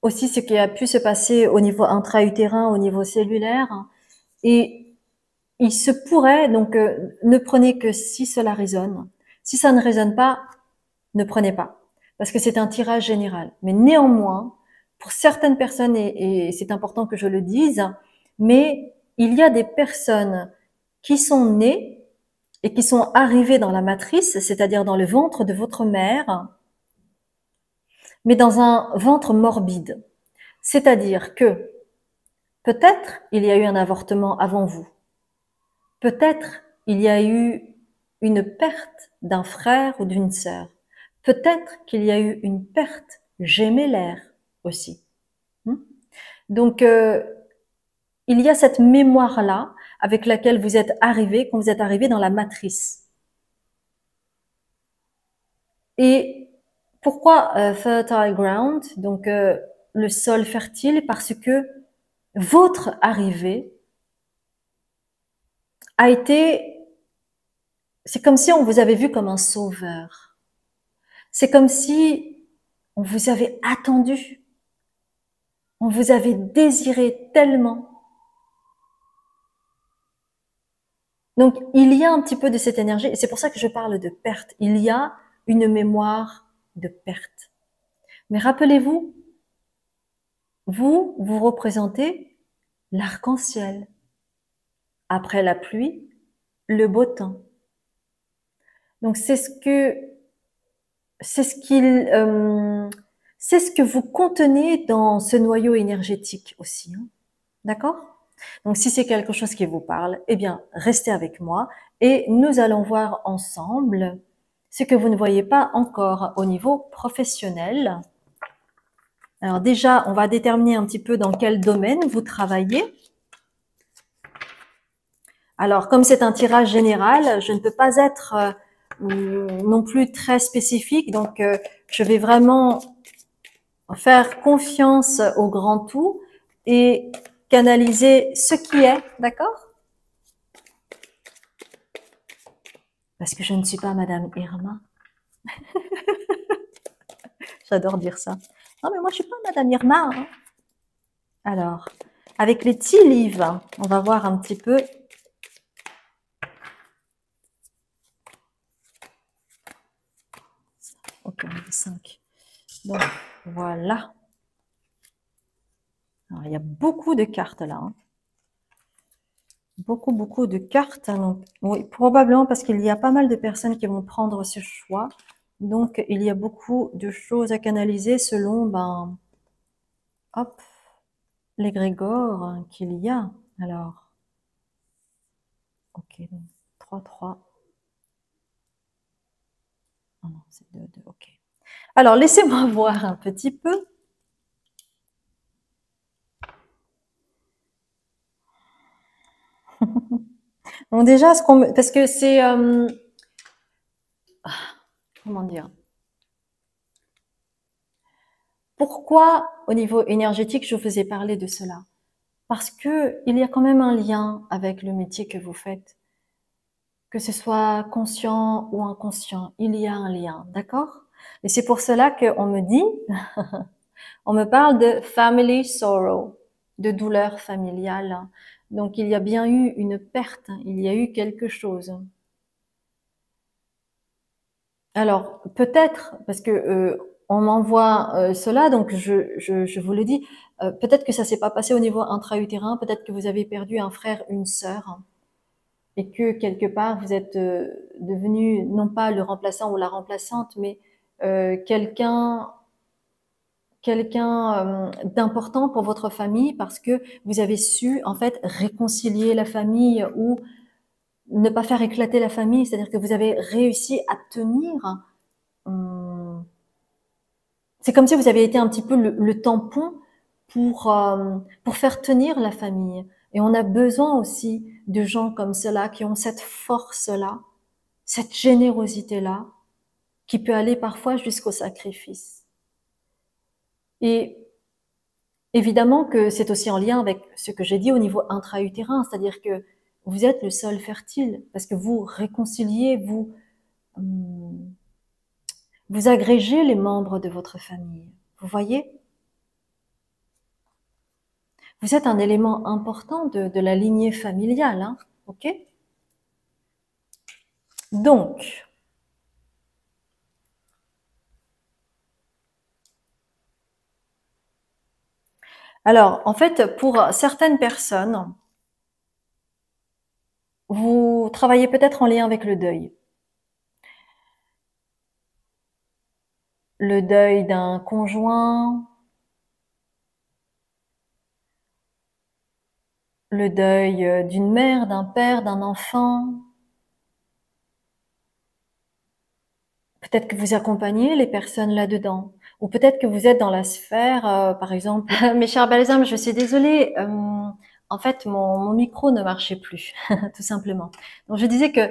aussi ce qui a pu se passer au niveau intra-utérin, au niveau cellulaire, et il se pourrait, donc ne prenez que si cela résonne. Si ça ne résonne pas, ne prenez pas, parce que c'est un tirage général. Mais néanmoins, pour certaines personnes, et c'est important que je le dise, mais il y a des personnes qui sont nées et qui sont arrivées dans la matrice, c'est-à-dire dans le ventre de votre mère, mais dans un ventre morbide. C'est-à-dire que peut-être il y a eu un avortement avant vous. Peut-être il y a eu une perte d'un frère ou d'une sœur. Peut-être qu'il y a eu une perte gémellaire aussi. Donc, il y a cette mémoire-là avec laquelle vous êtes arrivé quand vous êtes arrivé dans la matrice. Et pourquoi fertile ground, donc le sol fertile? Parce que votre arrivée a été, c'est comme si on vous avait vu comme un sauveur. C'est comme si on vous avait attendu, on vous avait désiré tellement. Donc, il y a un petit peu de cette énergie, et c'est pour ça que je parle de perte. Il y a une mémoire de perte. Mais rappelez-vous, vous représentez l'arc-en-ciel. Après la pluie, le beau temps. Donc, c'est ce que vous contenez dans ce noyau énergétique aussi. Hein. D'accord? Donc, si c'est quelque chose qui vous parle, eh bien, restez avec moi et nous allons voir ensemble ce que vous ne voyez pas encore au niveau professionnel. Alors déjà, on va déterminer un petit peu dans quel domaine vous travaillez. Alors, comme c'est un tirage général, je ne peux pas être non plus très spécifique, donc je vais vraiment faire confiance au grand tout et canaliser ce qui est, d'accord? Parce que je ne suis pas Madame Irma. J'adore dire ça. Non, mais moi, je suis pas Madame Irma. Hein. Alors, avec les tea leaves, on va voir un petit peu. Ok, on a 5. Donc, voilà. Alors, il y a beaucoup de cartes là. Hein. Beaucoup de cartes. Donc, oui, probablement parce qu'il y a pas mal de personnes qui vont prendre ce choix. Donc, il y a beaucoup de choses à canaliser selon, hop, l'égrégore qu'il y a. Alors, ok, donc 3, 3. Oh non, c'est 2, 2, ok. Alors, laissez-moi voir un petit peu. Donc déjà, parce que c'est, comment dire? Pourquoi, au niveau énergétique, je vous ai parlé de cela? Parce que il y a quand même un lien avec le métier que vous faites. Que ce soit conscient ou inconscient, il y a un lien, d'accord? Et c'est pour cela qu'on me dit, on me parle de family sorrow, de douleur familiale. Donc il y a bien eu une perte, il y a eu quelque chose. Alors peut-être, parce que on m'envoie cela, donc je vous le dis, peut-être que ça s'est pas passé au niveau intra-utérin, peut-être que vous avez perdu un frère, une sœur, et que quelque part vous êtes devenu non pas le remplaçant ou la remplaçante, mais quelqu'un d'important pour votre famille parce que vous avez su en fait réconcilier la famille ou ne pas faire éclater la famille, c'est-à-dire que vous avez réussi à tenir. C'est comme si vous avez été un petit peu le tampon pour faire tenir la famille. Et on a besoin aussi de gens comme cela qui ont cette force-là, cette générosité-là, qui peut aller parfois jusqu'au sacrifice. Et évidemment que c'est aussi en lien avec ce que j'ai dit au niveau intra-utérin, c'est-à-dire que vous êtes le sol fertile, parce que vous réconciliez, vous agrégez les membres de votre famille. Vous voyez? Vous êtes un élément important de la lignée familiale, hein, ok? Donc, alors, en fait, pour certaines personnes, vous travaillez peut-être en lien avec le deuil. Le deuil d'un conjoint, le deuil d'une mère, d'un père, d'un enfant, Peut-être que vous accompagnez les personnes là-dedans. Ou peut-être que vous êtes dans la sphère, par exemple. Mes chers balsams, je suis désolée. En fait, mon micro ne marchait plus, tout simplement. Donc, je disais que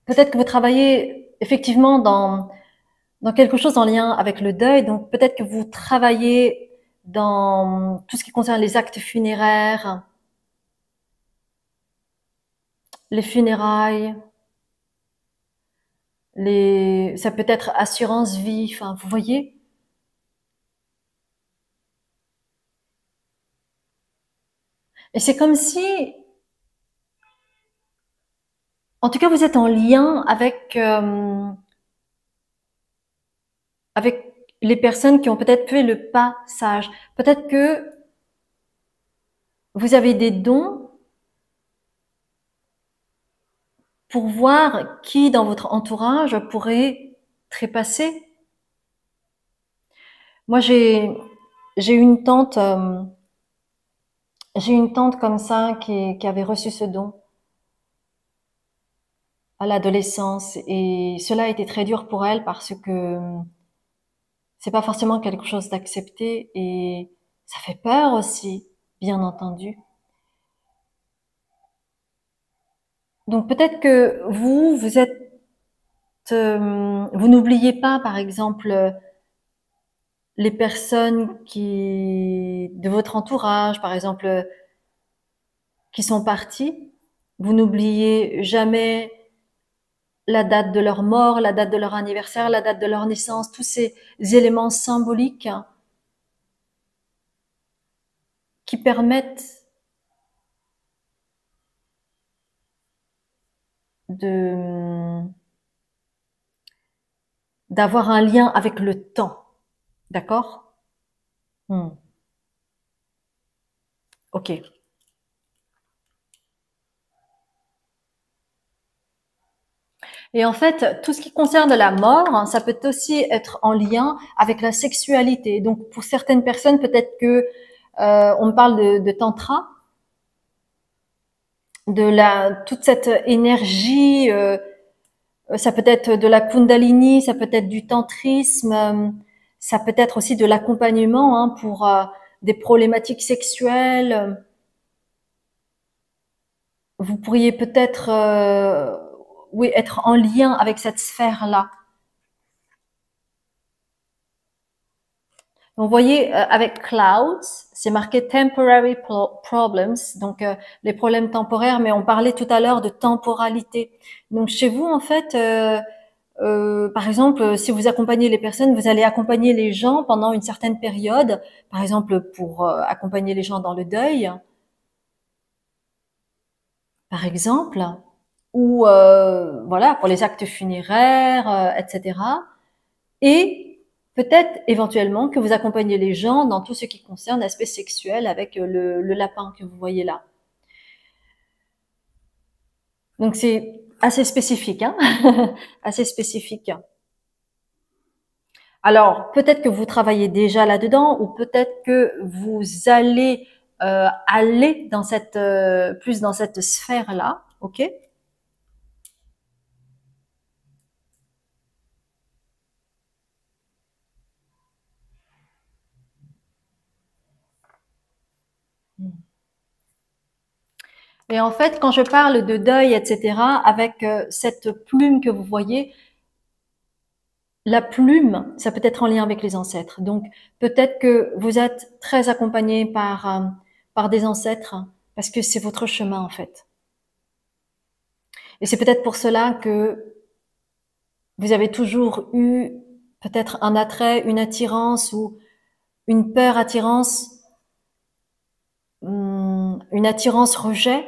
peut-être que vous travaillez effectivement dans quelque chose en lien avec le deuil. Donc, peut-être que vous travaillez dans tout ce qui concerne les actes funéraires, les funérailles, ça peut être assurance vie. Enfin, vous voyez. Et c'est comme si, en tout cas, vous êtes en lien avec les personnes qui ont peut-être fait le passage. Peut-être que vous avez des dons pour voir qui dans votre entourage pourrait trépasser. Moi, j'ai une tante, j'ai une tante comme ça qui avait reçu ce don à l'adolescence et cela a été très dur pour elle parce que c'est pas forcément quelque chose d'accepté et ça fait peur aussi, bien entendu. Donc peut-être que vous êtes, vous n'oubliez pas, par exemple, les personnes qui de votre entourage, par exemple, qui sont parties. Vous n'oubliez jamais la date de leur mort, la date de leur anniversaire, la date de leur naissance, tous ces éléments symboliques qui permettent de d'avoir un lien avec le temps. D'accord? Ok. Et en fait, tout ce qui concerne la mort, hein, ça peut aussi être en lien avec la sexualité. Donc, pour certaines personnes, peut-être que on parle de tantra, de toute cette énergie. Ça peut être de la kundalini, ça peut être du tantrisme, ça peut être aussi de l'accompagnement hein, pour des problématiques sexuelles. Vous pourriez peut-être, oui, être en lien avec cette sphère-là. Donc, vous voyez, avec clouds, c'est marqué temporary problems, donc les problèmes temporaires, mais on parlait tout à l'heure de temporalité. Donc, chez vous, en fait, par exemple, si vous accompagnez les personnes, vous allez accompagner les gens pendant une certaine période, par exemple pour accompagner les gens dans le deuil, par exemple, ou voilà pour les actes funéraires, etc. Et peut-être éventuellement que vous accompagnez les gens dans tout ce qui concerne l'aspect sexuel avec le lapin que vous voyez là. Donc c'est assez spécifique, hein assez spécifique. Alors peut-être que vous travaillez déjà là-dedans, ou peut-être que vous allez aller dans cette plus dans cette sphère-là, ok? Et en fait, quand je parle de deuil, etc., avec cette plume que vous voyez, la plume, ça peut être en lien avec les ancêtres. Donc, peut-être que vous êtes très accompagné par des ancêtres, parce que c'est votre chemin, en fait. Et c'est peut-être pour cela que vous avez toujours eu peut-être un attrait, une attirance ou une peur attirance, une attirance rejet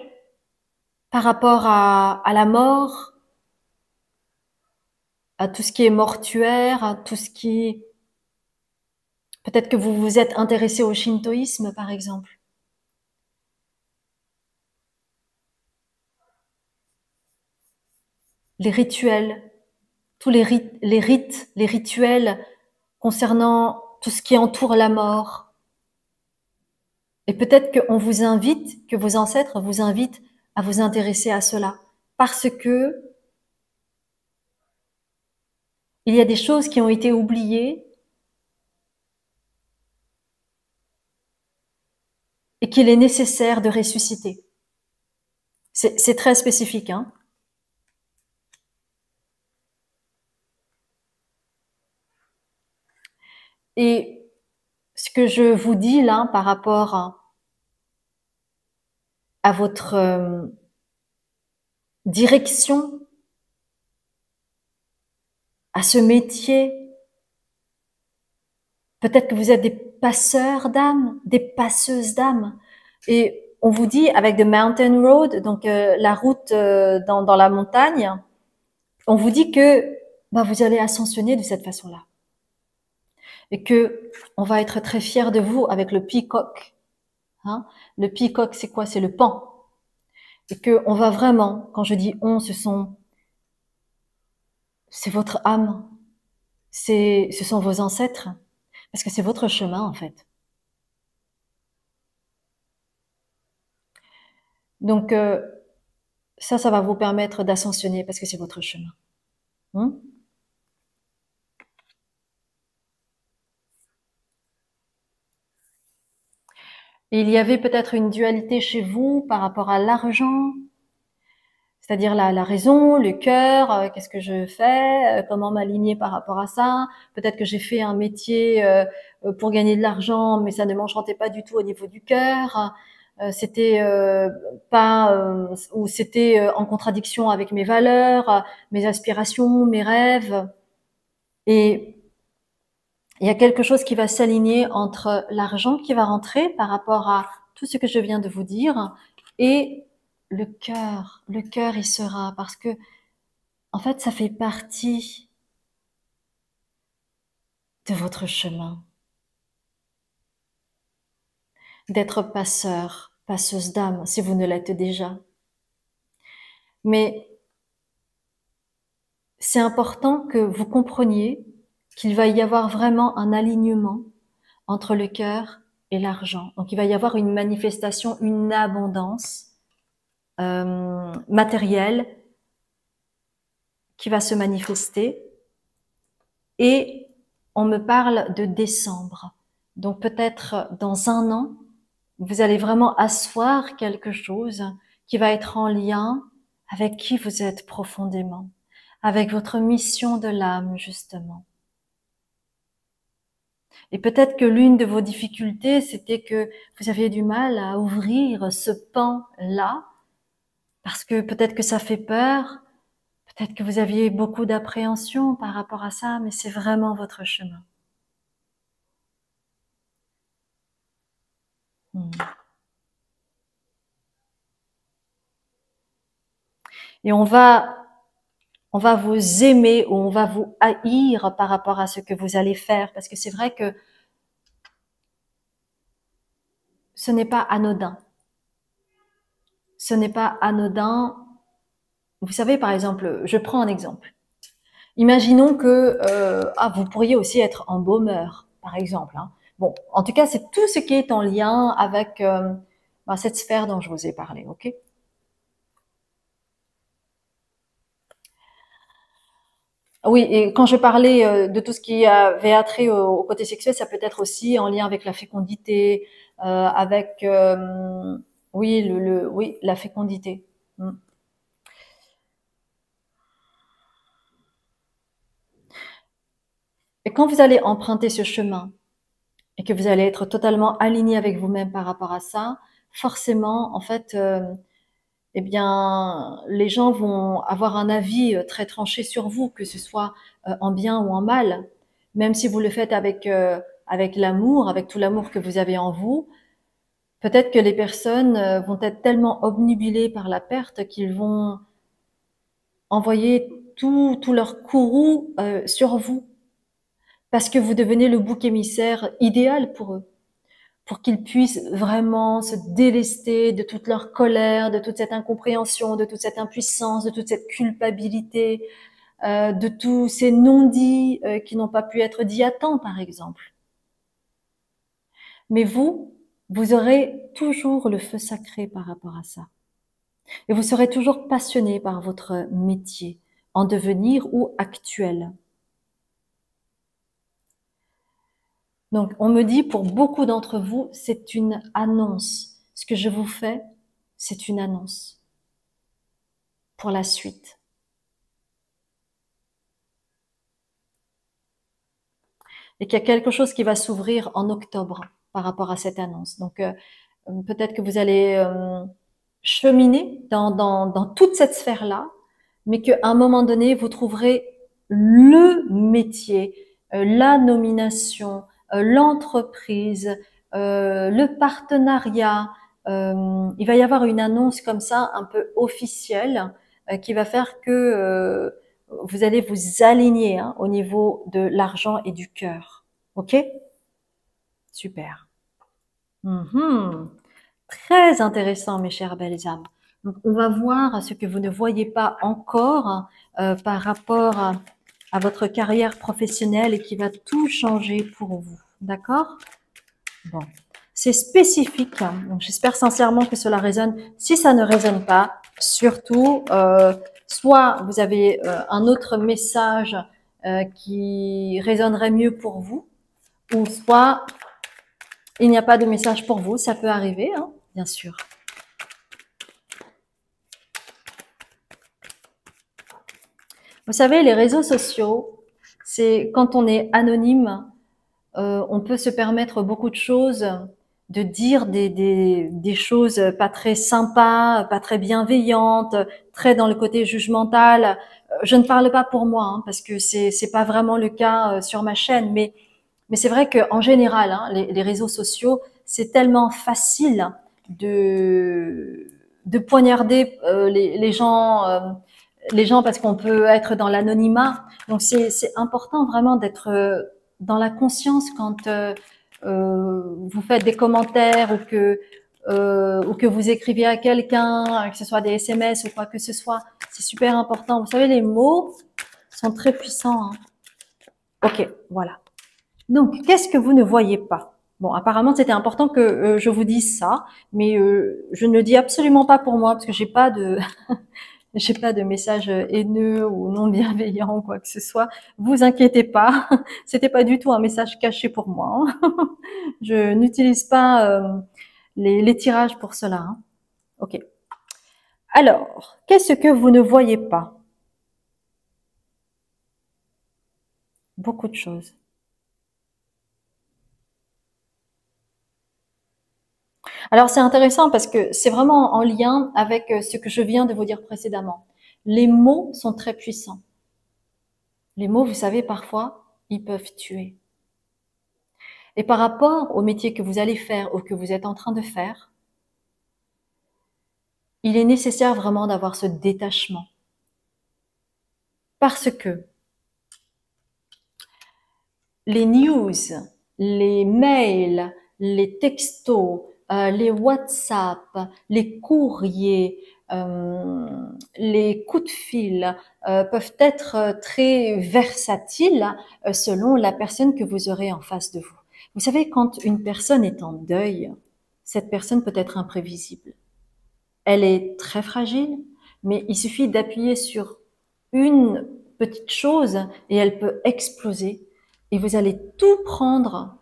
par rapport à la mort, à tout ce qui est mortuaire, à tout ce qui... Peut-être que vous vous êtes intéressé au shintoïsme, par exemple. Les rituels, tous les rituels concernant tout ce qui entoure la mort. Et peut-être qu'on vous invite, que vos ancêtres vous invitent à vous intéresser à cela. Parce que Il y a des choses qui ont été oubliées et qu'il est nécessaire de ressusciter. C'est très spécifique, hein. Et ce que je vous dis là par rapport à votre direction, à ce métier, peut-être que vous êtes des passeurs d'âme, des passeuses d'âme. Et on vous dit avec The Mountain Road, donc la route dans la montagne, on vous dit que vous allez ascensionner de cette façon-là. Et que on va être très fiers de vous avec le peacock. Hein? Le peacock, c'est quoi? C'est le pan. Et que on va vraiment, quand je dis on, c'est votre âme, ce sont vos ancêtres, parce que c'est votre chemin en fait. Donc ça va vous permettre d'ascensionner parce que c'est votre chemin. Et il y avait peut-être une dualité chez vous par rapport à l'argent, c'est-à-dire la raison, le cœur, qu'est-ce que je fais, comment m'aligner par rapport à ça. Peut-être que j'ai fait un métier pour gagner de l'argent, mais ça ne m'enchantait pas du tout au niveau du cœur. C'était pas ou c'était en contradiction avec mes valeurs, mes aspirations, mes rêves. Et il y a quelque chose qui va s'aligner entre l'argent qui va rentrer par rapport à tout ce que je viens de vous dire et le cœur. Le cœur y sera parce que, en fait, ça fait partie de votre chemin. D'être passeur, passeuse d'âme, si vous ne l'êtes déjà. Mais c'est important que vous compreniez qu'il va y avoir vraiment un alignement entre le cœur et l'argent. Donc il va y avoir une manifestation, une abondance matérielle qui va se manifester. Et on me parle de décembre. Donc peut-être dans un an, vous allez vraiment asseoir quelque chose qui va être en lien avec qui vous êtes profondément, avec votre mission de l'âme justement. Et peut-être que l'une de vos difficultés, c'était que vous aviez du mal à ouvrir ce pan-là, parce que peut-être que ça fait peur, peut-être que vous aviez beaucoup d'appréhension par rapport à ça, mais c'est vraiment votre chemin. Et on va vous aimer ou on va vous haïr par rapport à ce que vous allez faire, parce que c'est vrai que ce n'est pas anodin. Ce n'est pas anodin. Vous savez, par exemple, je prends un exemple. Imaginons que vous pourriez aussi être embaumeur, par exemple. Hein. Bon, en tout cas, c'est tout ce qui est en lien avec cette sphère dont je vous ai parlé, ok? Oui, et quand je parlais de tout ce qui avait attrait au côté sexuel, ça peut être aussi en lien avec la fécondité, avec oui, oui, la fécondité. Mm. Et quand vous allez emprunter ce chemin et que vous allez être totalement aligné avec vous-même par rapport à ça, forcément, en fait, eh bien, les gens vont avoir un avis très tranché sur vous, que ce soit en bien ou en mal. Même si vous le faites avec l'amour, avec tout l'amour que vous avez en vous, peut-être que les personnes vont être tellement obnubilées par la perte qu'ils vont envoyer tout leur courroux sur vous, parce que vous devenez le bouc émissaire idéal pour eux, pour qu'ils puissent vraiment se délester de toute leur colère, de toute cette incompréhension, de toute cette impuissance, de toute cette culpabilité, de tous ces non-dits qui n'ont pas pu être dits à temps, par exemple. Mais vous aurez toujours le feu sacré par rapport à ça. Et vous serez toujours passionné par votre métier, en devenir ou actuel. Donc, on me dit pour beaucoup d'entre vous, c'est une annonce. Ce que je vous fais, c'est une annonce pour la suite. Et qu'il y a quelque chose qui va s'ouvrir en octobre par rapport à cette annonce. Donc, peut-être que vous allez cheminer dans toute cette sphère-là, mais qu'à un moment donné, vous trouverez le métier, la nomination, l'entreprise, le partenariat. Il va y avoir une annonce comme ça, un peu officielle, qui va faire que vous allez vous aligner hein, au niveau de l'argent et du cœur. Ok? Super. Mhm. Très intéressant, mes chères belles âmes. Donc, on va voir ce que vous ne voyez pas encore par rapport à votre carrière professionnelle et qui va tout changer pour vous. D'accord? Bon. C'est spécifique. Hein. Donc, j'espère sincèrement que cela résonne. Si ça ne résonne pas, surtout, soit vous avez un autre message qui résonnerait mieux pour vous, ou soit il n'y a pas de message pour vous. Ça peut arriver, hein, bien sûr. Vous savez, les réseaux sociaux, c'est quand on est anonyme, on peut se permettre beaucoup de choses, de dire des choses pas très sympas, pas très bienveillantes, très dans le côté jugemental. Je ne parle pas pour moi, hein, parce que c'est pas vraiment le cas sur ma chaîne, mais c'est vrai qu'en général, hein, les réseaux sociaux, c'est tellement facile de poignarder les gens parce qu'on peut être dans l'anonymat. Donc c'est important vraiment d'être dans la conscience quand vous faites des commentaires ou que vous écrivez à quelqu'un, que ce soit des SMS ou quoi que ce soit. C'est super important. Vous savez, les mots sont très puissants. Hein. Ok, voilà. Donc, qu'est-ce que vous ne voyez pas? Bon, apparemment, c'était important que je vous dise ça, mais je ne le dis absolument pas pour moi parce que j'ai pas de j'ai pas de message haineux ou non bienveillant ou quoi que ce soit. Vous inquiétez pas, c'était pas du tout un message caché pour moi. Hein. Je n'utilise pas les tirages pour cela. Hein. Ok. Alors, qu'est-ce que vous ne voyez pas? Beaucoup de choses. Alors c'est intéressant parce que c'est vraiment en lien avec ce que je viens de vous dire précédemment. Les mots sont très puissants. Les mots, vous savez, parfois, ils peuvent tuer. Et par rapport au métier que vous allez faire ou que vous êtes en train de faire, il est nécessaire vraiment d'avoir ce détachement. Parce que les news, les mails, les textos, les WhatsApp, les courriers, les coups de fil peuvent être très versatiles selon la personne que vous aurez en face de vous. Vous savez, quand une personne est en deuil, cette personne peut être imprévisible. Elle est très fragile, mais il suffit d'appuyer sur une petite chose et elle peut exploser et vous allez tout prendre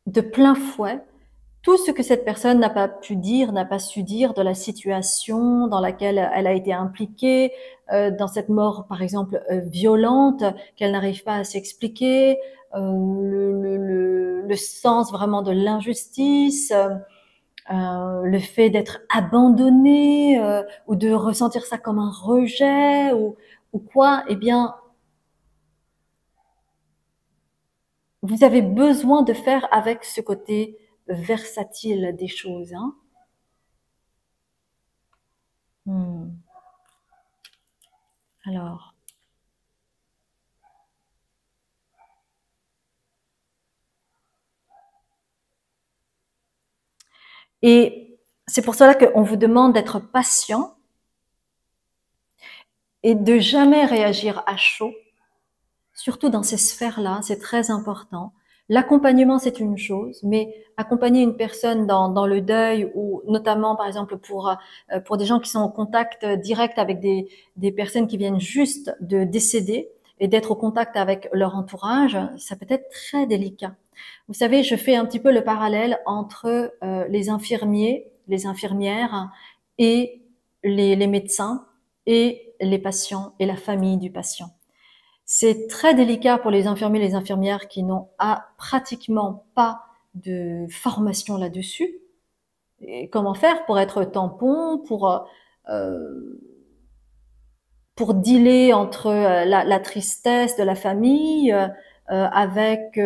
de plein fouet, tout ce que cette personne n'a pas pu dire, n'a pas su dire de la situation dans laquelle elle a été impliquée, dans cette mort par exemple violente qu'elle n'arrive pas à s'expliquer, le sens vraiment de l'injustice, le fait d'être abandonné ou de ressentir ça comme un rejet ou quoi, eh bien, vous avez besoin de faire avec ce côté versatile des choses. Hein. Alors, et c'est pour cela qu'on vous demande d'être patient et de jamais réagir à chaud, surtout dans ces sphères-là, c'est très important. L'accompagnement, c'est une chose, mais accompagner une personne dans le deuil ou notamment, par exemple, pour des gens qui sont en contact direct avec des personnes qui viennent juste de décéder, et d'être au contact avec leur entourage, ça peut être très délicat. Vous savez, je fais un petit peu le parallèle entre les infirmiers, les infirmières et les médecins et les patients et la famille du patient. C'est très délicat pour les infirmiers et les infirmières qui n'ont pratiquement pas de formation là-dessus. Et comment faire pour être tampon, euh, pour dealer entre la tristesse de la famille, avec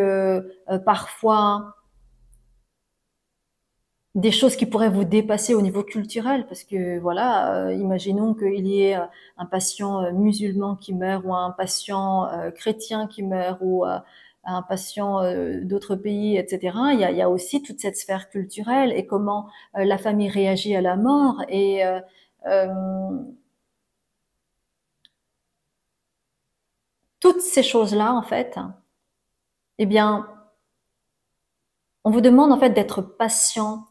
parfois des choses qui pourraient vous dépasser au niveau culturel, parce que voilà, imaginons qu'il y ait un patient musulman qui meurt ou un patient chrétien qui meurt ou un patient d'autres pays, etc. Il y a aussi toute cette sphère culturelle et comment la famille réagit à la mort et toutes ces choses-là, en fait, eh bien, on vous demande en fait d'être patient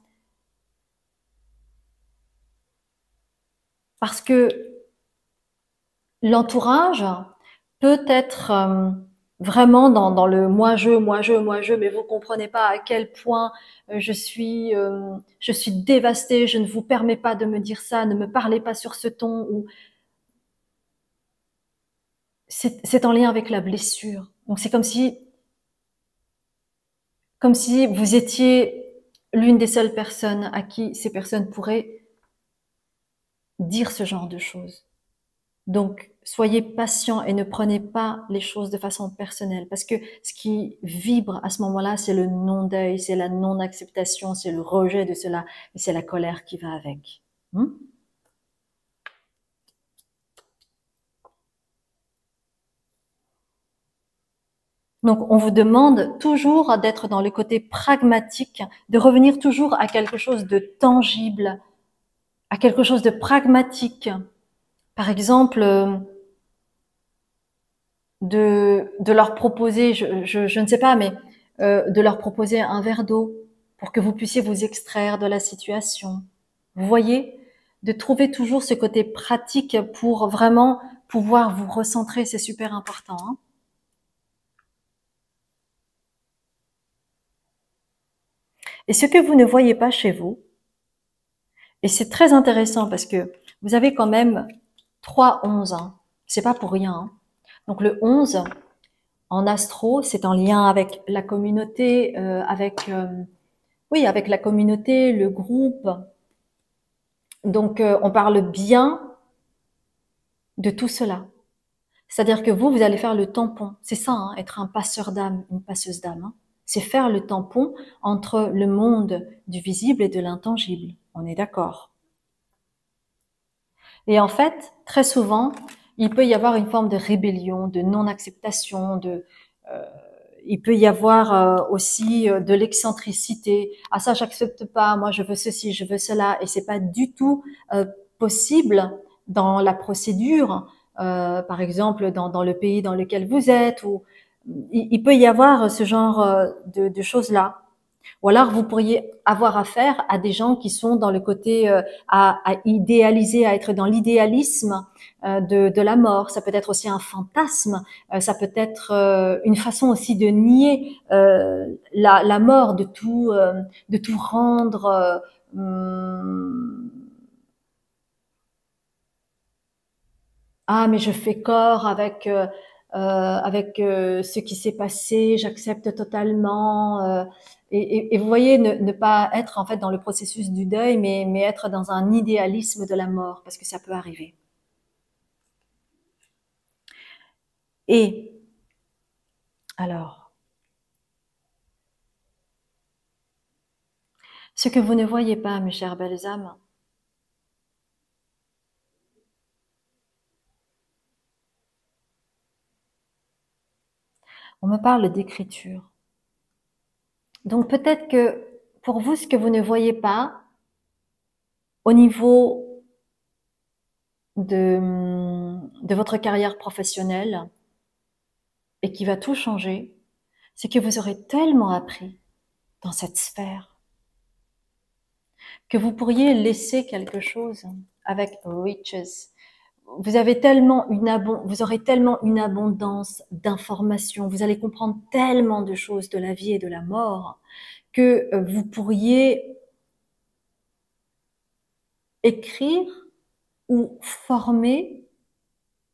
parce que l'entourage peut être vraiment dans le moi je, mais vous comprenez pas à quel point je suis dévastée, je ne vous permets pas de me dire ça, ne me parlez pas sur ce ton, ou c'est en lien avec la blessure. Donc c'est comme si vous étiez l'une des seules personnes à qui ces personnes pourraient dire ce genre de choses. Donc, soyez patient et ne prenez pas les choses de façon personnelle, parce que ce qui vibre à ce moment-là, c'est le non-deuil, c'est la non-acceptation, c'est le rejet de cela, et c'est la colère qui va avec. Donc, on vous demande toujours d'être dans le côté pragmatique, de revenir toujours à quelque chose de tangible, à quelque chose de pragmatique. Par exemple, de leur proposer, je ne sais pas, mais de leur proposer un verre d'eau pour que vous puissiez vous extraire de la situation. Vous voyez, de trouver toujours ce côté pratique pour vraiment pouvoir vous recentrer, c'est super important. Hein. Et ce que vous ne voyez pas chez vous, et c'est très intéressant parce que vous avez quand même 3-11, hein. C'est pas pour rien. Hein. Donc le 11, en astro, c'est en lien avec la communauté, oui, avec la communauté, le groupe. Donc, on parle bien de tout cela. C'est-à-dire que vous allez faire le tampon. C'est ça, hein, être un passeur d'âme, une passeuse d'âme. Hein. C'est faire le tampon entre le monde du visible et de l'intangible. On est d'accord. Et en fait, très souvent, il peut y avoir une forme de rébellion, de non-acceptation, euh, il peut y avoir aussi de l'excentricité. Ah ça, j'accepte pas. Moi, je veux ceci, je veux cela, et c'est pas du tout possible dans la procédure. Par exemple, dans le pays dans lequel vous êtes, ou il peut y avoir ce genre de choses-là. Ou alors, vous pourriez avoir affaire à des gens qui sont dans le côté à idéaliser, à être dans l'idéalisme de la mort. Ça peut être aussi un fantasme. Ça peut être une façon aussi de nier la mort, de tout rendre. Hum, ah, mais je fais corps avec ce qui s'est passé, j'accepte totalement. Et vous voyez, ne pas être en fait dans le processus du deuil, mais être dans un idéalisme de la mort, parce que ça peut arriver. Et alors, ce que vous ne voyez pas, mes chères belles âmes, on me parle d'écriture. Donc peut-être que pour vous, ce que vous ne voyez pas, au niveau de votre carrière professionnelle, et qui va tout changer, c'est que vous aurez tellement appris dans cette sphère que vous pourriez laisser quelque chose avec riches. vous avez tellement vous aurez tellement une abondance d'informations, vous allez comprendre tellement de choses de la vie et de la mort que vous pourriez écrire ou former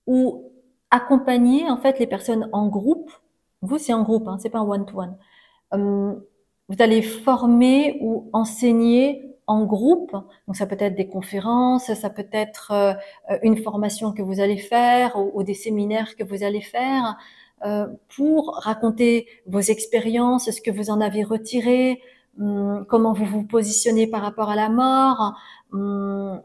ou accompagner en fait les personnes en groupe. Vous, c'est en groupe, hein, c'est pas un one-to-one. Vous allez former ou enseigner en groupe. Donc ça peut être des conférences, ça peut être une formation que vous allez faire ou des séminaires que vous allez faire pour raconter vos expériences, ce que vous en avez retiré, comment vous vous positionnez par rapport à la mort.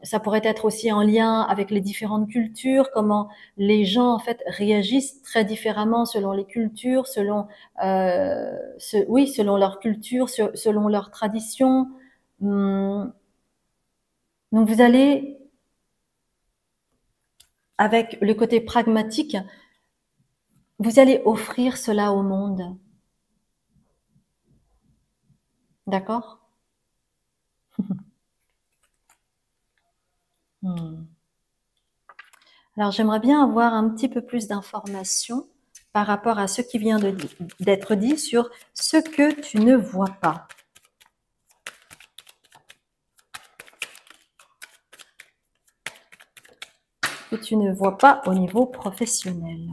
Ça pourrait être aussi en lien avec les différentes cultures, comment les gens en fait réagissent très différemment selon les cultures, selon leur culture, selon leur tradition. Donc vous allez, avec le côté pragmatique, vous allez offrir cela au monde. D'accord? Alors j'aimerais bien avoir un petit peu plus d'informations par rapport à ce qui vient d'être dit sur ce que tu ne vois pas. Que tu ne vois pas au niveau professionnel.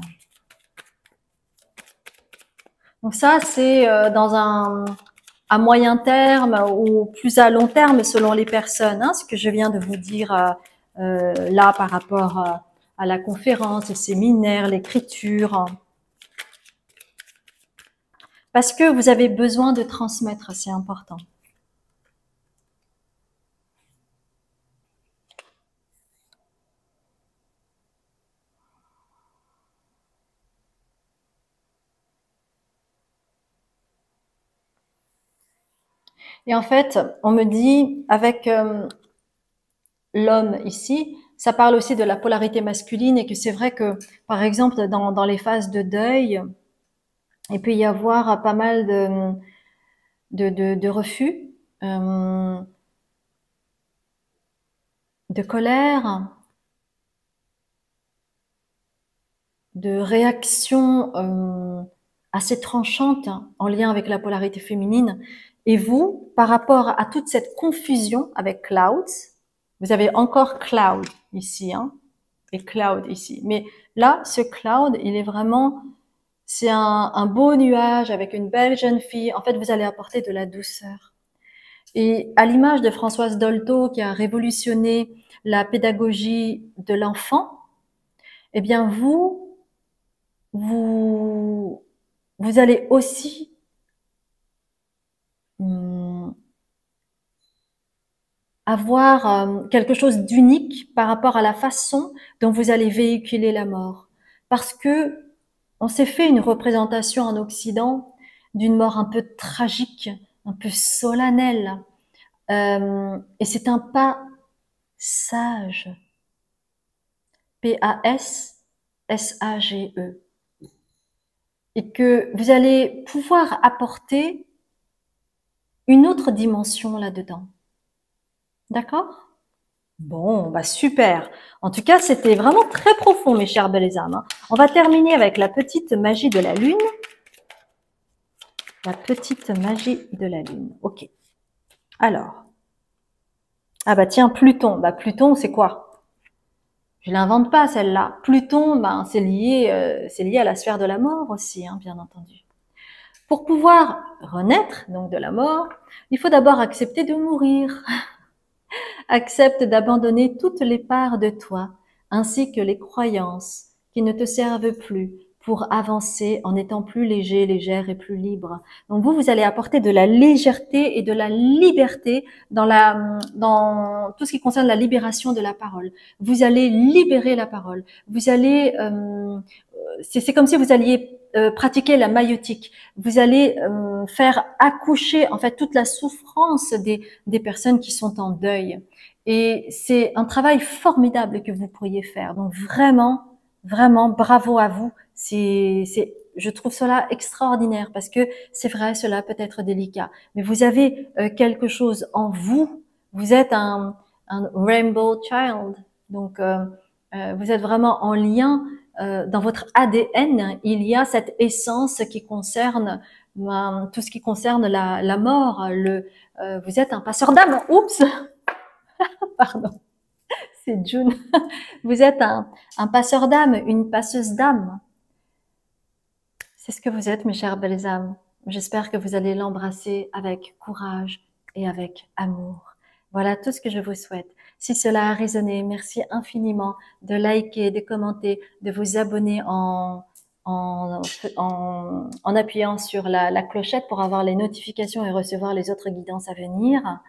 Donc ça, c'est dans à moyen terme ou plus à long terme selon les personnes, hein, ce que je viens de vous dire là par rapport à la conférence, le séminaire, l'écriture. Parce que vous avez besoin de transmettre, c'est important. Et en fait, on me dit, avec l'homme ici, ça parle aussi de la polarité masculine et que c'est vrai que, par exemple, dans les phases de deuil, il peut y avoir pas mal de refus, de colère, de réactions assez tranchantes en lien avec la polarité féminine. Et vous, par rapport à toute cette confusion avec clouds, vous avez encore cloud ici, hein, et cloud ici. Mais là, ce cloud, il est vraiment, c'est un beau nuage avec une belle jeune fille. En fait, vous allez apporter de la douceur. Et à l'image de Françoise Dolto qui a révolutionné la pédagogie de l'enfant, eh bien vous allez aussi avoir quelque chose d'unique par rapport à la façon dont vous allez véhiculer la mort. Parce que on s'est fait une représentation en Occident d'une mort un peu tragique, un peu solennelle. Et c'est un pas sage. P-A-S-S-A-G-E. Et que vous allez pouvoir apporter une autre dimension là-dedans. D'accord? Bon, bah super. En tout cas, c'était vraiment très profond, mes chères belles âmes, hein. On va terminer avec la petite magie de la lune. La petite magie de la lune. Ok. Alors. Ah bah tiens, Pluton. Bah Pluton, c'est quoi? Je l'invente pas celle-là. Pluton, ben c'est lié à la sphère de la mort aussi, hein, bien entendu. Pour pouvoir renaître donc de la mort, il faut d'abord accepter de mourir. Accepte d'abandonner toutes les parts de toi, ainsi que les croyances qui ne te servent plus pour avancer en étant plus léger, légère et plus libre. Donc vous allez apporter de la légèreté et de la liberté dans tout ce qui concerne la libération de la parole. Vous allez libérer la parole. Vous allez, c'est comme si vous alliez pratiquer la maïotique. Vous allez faire accoucher en fait toute la souffrance des personnes qui sont en deuil. Et c'est un travail formidable que vous pourriez faire. Donc vraiment, vraiment, bravo à vous. Je trouve cela extraordinaire parce que c'est vrai, cela peut être délicat. Mais vous avez quelque chose en vous. Vous êtes un rainbow child. Donc Vous êtes vraiment en lien dans votre ADN. Il y a cette essence qui concerne tout ce qui concerne la mort. Vous êtes un passeur d'âme. Oups, pardon, c'est June. Vous êtes un passeur d'âme, une passeuse d'âme. C'est ce que vous êtes, mes chères belles âmes. J'espère que vous allez l'embrasser avec courage et avec amour. Voilà tout ce que je vous souhaite. Si cela a résonné, merci infiniment de liker, de commenter, de vous abonner en appuyant sur la clochette pour avoir les notifications et recevoir les autres guidances à venir.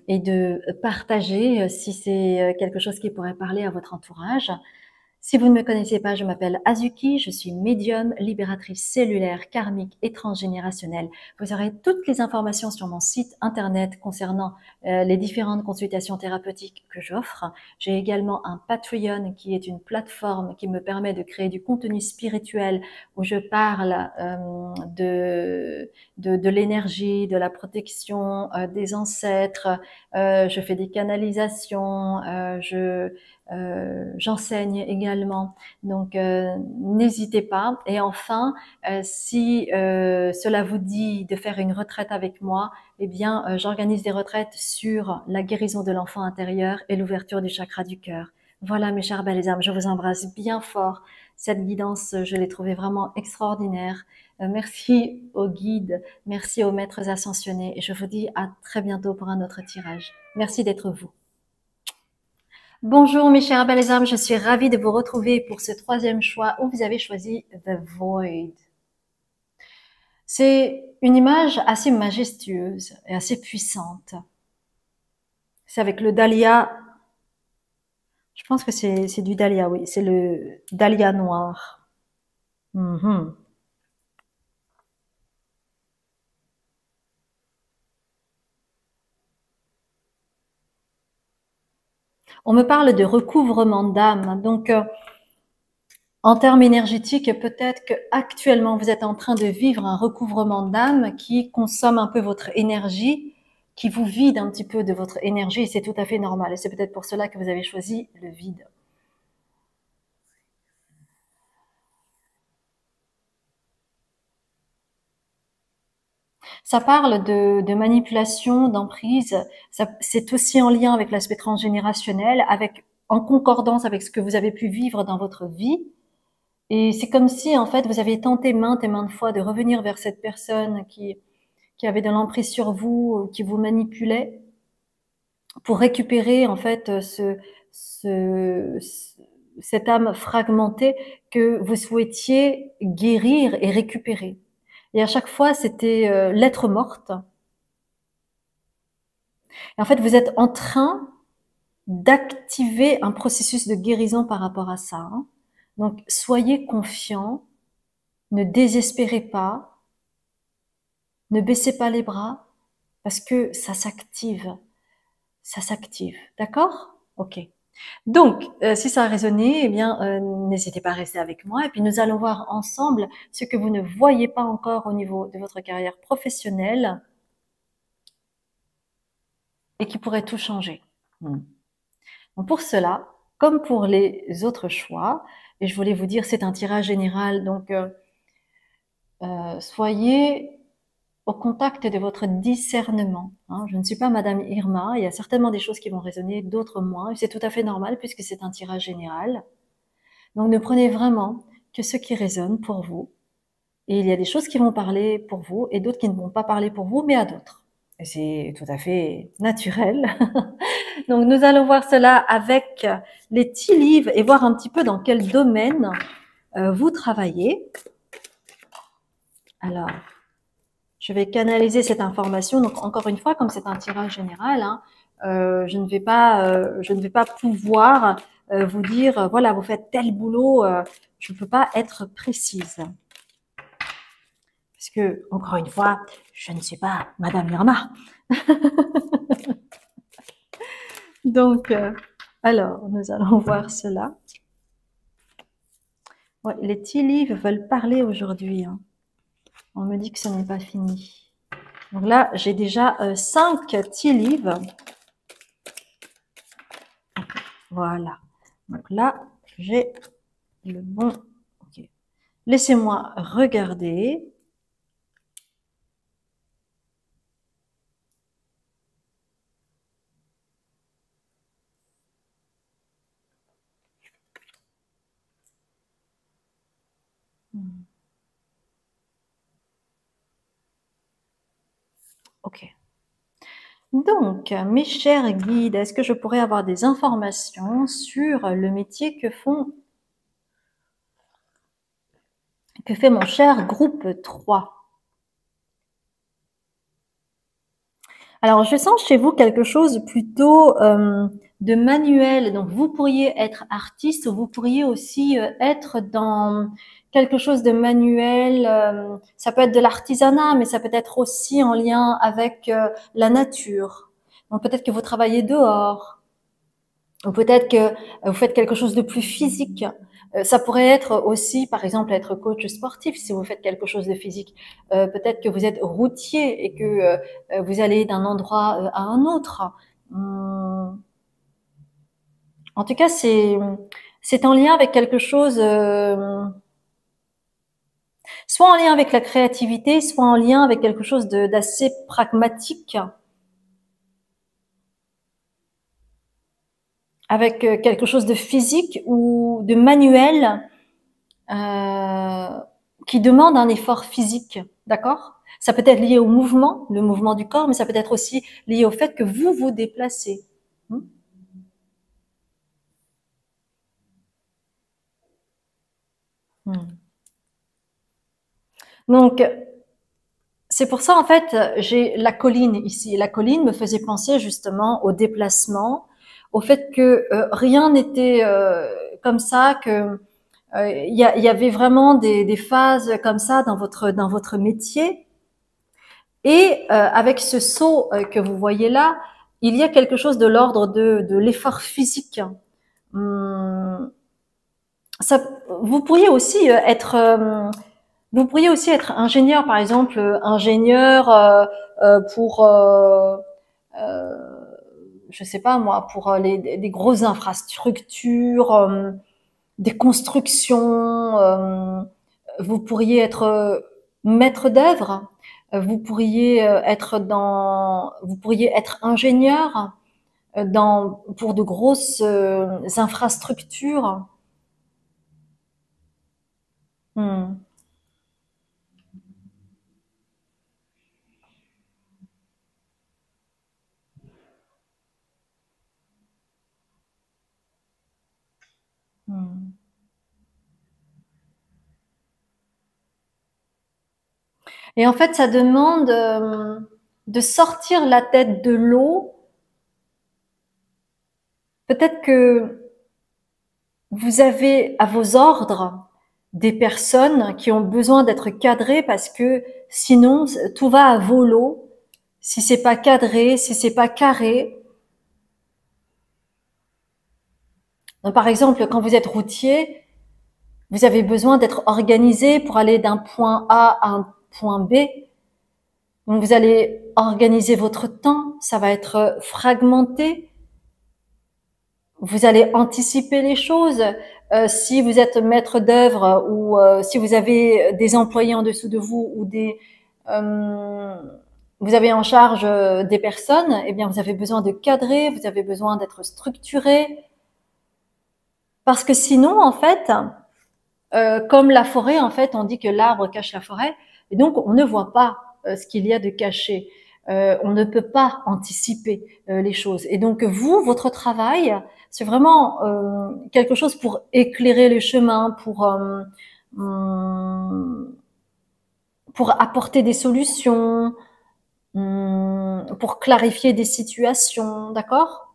Et de partager si c'est quelque chose qui pourrait parler à votre entourage. Si vous ne me connaissez pas, je m'appelle Azuki, je suis médium, libératrice cellulaire, karmique et transgénérationnelle. Vous aurez toutes les informations sur mon site internet concernant les différentes consultations thérapeutiques que j'offre. J'ai également un Patreon qui est une plateforme qui me permet de créer du contenu spirituel où je parle de l'énergie, de la protection des ancêtres. Je fais des canalisations, j'enseigne également, donc n'hésitez pas. Et enfin, si cela vous dit de faire une retraite avec moi, eh bien j'organise des retraites sur la guérison de l'enfant intérieur et l'ouverture du chakra du cœur. Voilà mes chères belles âmes, je vous embrasse bien fort. Cette guidance, je l'ai trouvée vraiment extraordinaire. Merci aux guides, merci aux maîtres ascensionnés et je vous dis à très bientôt pour un autre tirage. Merci d'être vous. Bonjour mes chères belles âmes, je suis ravie de vous retrouver pour ce troisième choix où vous avez choisi The Void. C'est une image assez majestueuse et assez puissante. C'est avec le dahlia, je pense que c'est du dahlia, oui, c'est le dahlia noir. On me parle de recouvrement d'âme, donc en termes énergétiques, peut-être que actuellement vous êtes en train de vivre un recouvrement d'âme qui consomme un peu votre énergie, qui vous vide un petit peu de votre énergie, et c'est tout à fait normal. Et c'est peut-être pour cela que vous avez choisi le vide. Ça parle de manipulation, d'emprise. C'est aussi en lien avec l'aspect transgénérationnel, en concordance avec ce que vous avez pu vivre dans votre vie. Et c'est comme si, en fait, vous avez tenté maintes et maintes fois de revenir vers cette personne qui avait de l'emprise sur vous, qui vous manipulait, pour récupérer, en fait, cette âme fragmentée que vous souhaitiez guérir et récupérer. Et à chaque fois, c'était l'être morte. Et en fait, vous êtes en train d'activer un processus de guérison par rapport à ça. Hein. Donc, soyez confiants, ne désespérez pas, ne baissez pas les bras, parce que ça s'active. Ça s'active. D'accord? Ok. Donc, si ça a résonné, eh bien, n'hésitez pas à rester avec moi. Et puis, nous allons voir ensemble ce que vous ne voyez pas encore au niveau de votre carrière professionnelle et qui pourrait tout changer. Donc, pour cela, comme pour les autres choix, et je voulais vous dire, c'est un tirage général, donc soyez au contact de votre discernement. Hein. Je ne suis pas Madame Irma, il y a certainement des choses qui vont résonner, d'autres moins, et c'est tout à fait normal puisque c'est un tirage général. Donc ne prenez vraiment que ce qui résonne pour vous, et il y a des choses qui vont parler pour vous et d'autres qui ne vont pas parler pour vous, mais à d'autres. Et c'est tout à fait naturel. Donc nous allons voir cela avec les tea leaves et voir un petit peu dans quel domaine vous travaillez. Alors, je vais canaliser cette information. Donc encore une fois, comme c'est un tirage général, hein, je ne vais pas pouvoir vous dire voilà, vous faites tel boulot. Je ne peux pas être précise parce que encore une fois, je ne suis pas Madame Irma. Donc alors nous allons voir cela. Ouais, les tea leaves veulent parler aujourd'hui. Hein. On me dit que ce n'est pas fini. Donc là, j'ai déjà 5 tea leaves. Voilà. Donc là, j'ai le bon. Ok. Laissez-moi regarder. Ok. Donc, mes chers guides, est-ce que je pourrais avoir des informations sur le métier que fait mon cher groupe 3? Alors, je sens chez vous quelque chose plutôt de manuel. Donc, vous pourriez être artiste, vous pourriez aussi être dans quelque chose de manuel. Ça peut être de l'artisanat, mais ça peut être aussi en lien avec la nature. Donc, peut-être que vous travaillez dehors. Ou peut-être que vous faites quelque chose de plus physique. Ça pourrait être aussi, par exemple, être coach sportif si vous faites quelque chose de physique. Peut-être que vous êtes routier et que vous allez d'un endroit à un autre. En tout cas, c'est en lien avec quelque chose, soit en lien avec la créativité, soit en lien avec quelque chose d'assez pragmatique, avec quelque chose de physique ou de manuel euh, qui demande un effort physique, d'accord? Ça peut être lié au mouvement, le mouvement du corps, mais ça peut être aussi lié au fait que vous vous déplacez. Hmm. Hmm. Donc, c'est pour ça, en fait, j'ai la colline ici. La colline me faisait penser justement au déplacement, au fait que rien n'était comme ça, que il y avait vraiment des phases comme ça dans votre métier. Et avec ce saut que vous voyez là, il y a quelque chose de l'ordre de l'effort physique. Hum, ça, vous pourriez aussi vous pourriez aussi être ingénieur, par exemple, ingénieur pour, je sais pas moi, pour les grosses infrastructures, des constructions. Vous pourriez être maître d'œuvre. Vous pourriez vous pourriez être ingénieur pour de grosses infrastructures. Hmm. Hmm. Et en fait, ça demande de sortir la tête de l'eau. Peut-être que vous avez à vos ordres des personnes qui ont besoin d'être cadrées parce que sinon tout va à volo. Si c'est pas cadré, si c'est pas carré. Donc, par exemple, quand vous êtes routier, vous avez besoin d'être organisé pour aller d'un point A à un point B. Donc vous allez organiser votre temps, ça va être fragmenté. Vous allez anticiper les choses. Si vous êtes maître d'œuvre ou si vous avez des employés en dessous de vous ou euh, vous avez en charge des personnes, eh bien vous avez besoin de cadrer, vous avez besoin d'être structuré, parce que sinon en fait, comme la forêt, en fait, on dit que l'arbre cache la forêt, et donc on ne voit pas ce qu'il y a de caché. On ne peut pas anticiper les choses. Et donc vous, votre travail, c'est vraiment quelque chose pour éclairer le chemin, hum, pour apporter des solutions, pour clarifier des situations, d'accord?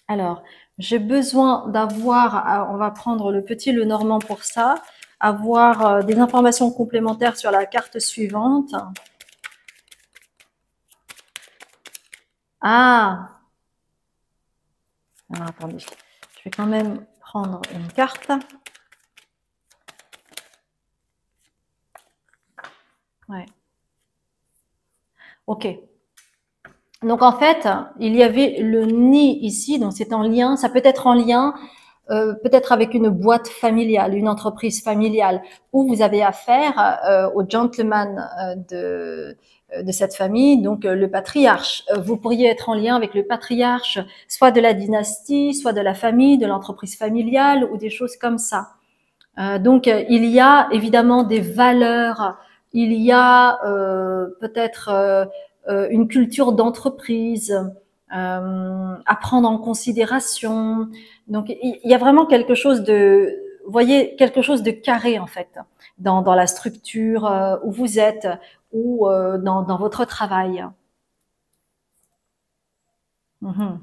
Alors, j'ai besoin d'avoir, on va prendre le petit Lenormand pour ça, avoir des informations complémentaires sur la carte suivante. Ah, alors attendez, je vais quand même prendre une carte. Ouais, ok. Donc en fait, il y avait le nid ici, donc c'est en lien, ça peut être en lien peut-être avec une boîte familiale, une entreprise familiale, où vous avez affaire au gentleman de cette famille, donc le patriarche. Vous pourriez être en lien avec le patriarche, soit de la dynastie, soit de la famille, de l'entreprise familiale, ou des choses comme ça. Donc il y a évidemment des valeurs, il y a peut-être une culture d'entreprise à prendre en considération. Donc il y a vraiment quelque chose de, vous voyez, quelque chose de carré en fait dans la structure où vous êtes ou dans votre travail. Mhm.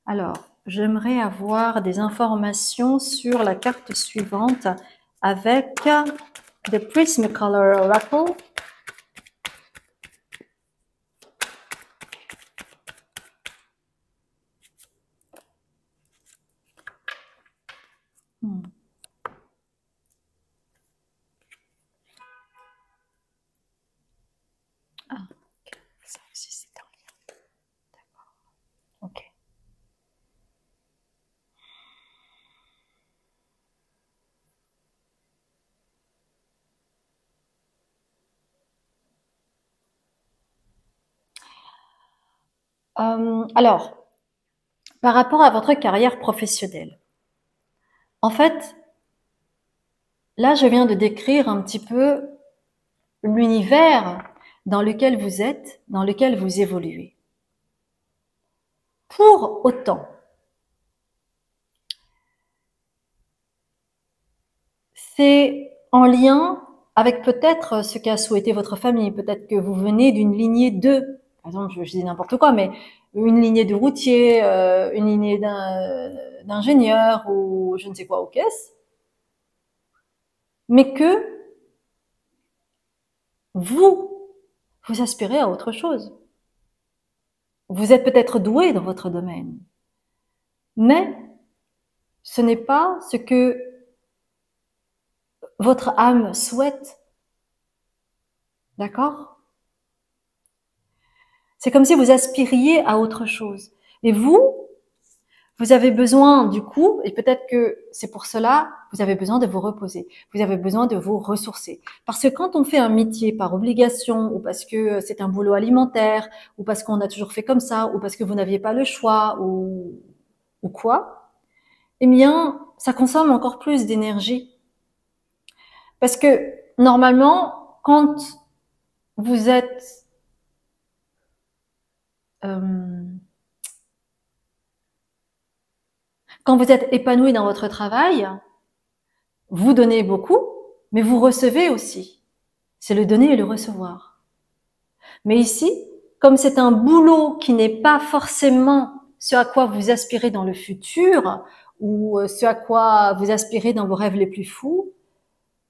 Alors, j'aimerais avoir des informations sur la carte suivante avec The Prismacolor Oracle. Hmm. Ah, ok. Ça aussi, c'est en lien. D'accord. Ok. Alors, par rapport à votre carrière professionnelle, en fait, là, je viens de décrire un petit peu l'univers dans lequel vous êtes, dans lequel vous évoluez. Pour autant, c'est en lien avec peut-être ce qu'a souhaité votre famille. Peut-être que vous venez d'une lignée de, par exemple, je dis n'importe quoi, mais une lignée de routier, une lignée d'ingénieur ou je ne sais quoi aux caisses, mais que vous, vous aspirez à autre chose. Vous êtes peut-être doué dans votre domaine, mais ce n'est pas ce que votre âme souhaite. D'accord? C'est comme si vous aspiriez à autre chose. Et vous avez besoin du coup, et peut-être que c'est pour cela, vous avez besoin de vous reposer. Vous avez besoin de vous ressourcer. Parce que quand on fait un métier par obligation, ou parce que c'est un boulot alimentaire, ou parce qu'on a toujours fait comme ça, ou parce que vous n'aviez pas le choix, ou quoi, eh bien, ça consomme encore plus d'énergie. Parce que normalement, quand vous êtes euh, quand vous êtes épanoui dans votre travail, vous donnez beaucoup, mais vous recevez aussi. C'est le donner et le recevoir. Mais ici, comme c'est un boulot qui n'est pas forcément ce à quoi vous aspirez dans le futur ou ce à quoi vous aspirez dans vos rêves les plus fous,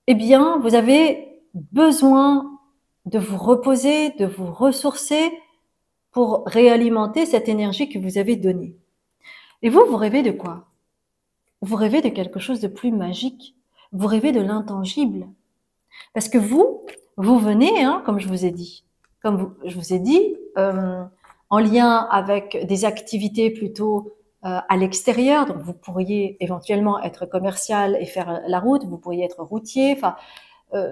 eh bien, vous avez besoin de vous reposer, de vous ressourcer pour réalimenter cette énergie que vous avez donnée. Et vous, vous rêvez de quoi? Vous rêvez de quelque chose de plus magique. Vous rêvez de l'intangible. Parce que vous venez, hein, comme je vous ai dit, je vous ai dit, en lien avec des activités plutôt à l'extérieur. Donc, vous pourriez éventuellement être commercial et faire la route. Vous pourriez être routier. Enfin,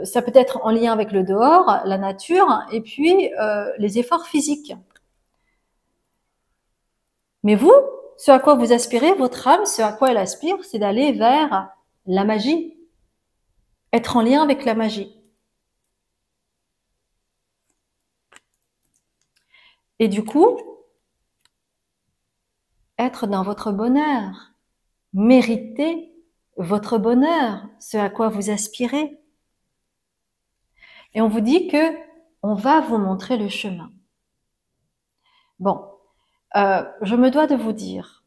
ça peut être en lien avec le dehors, la nature, et puis les efforts physiques. Mais vous, ce à quoi vous aspirez, votre âme, ce à quoi elle aspire, c'est d'aller vers la magie, être en lien avec la magie. Et du coup, être dans votre bonheur, mériter votre bonheur, ce à quoi vous aspirez. Et on vous dit que on va vous montrer le chemin. Bon, je me dois de vous dire,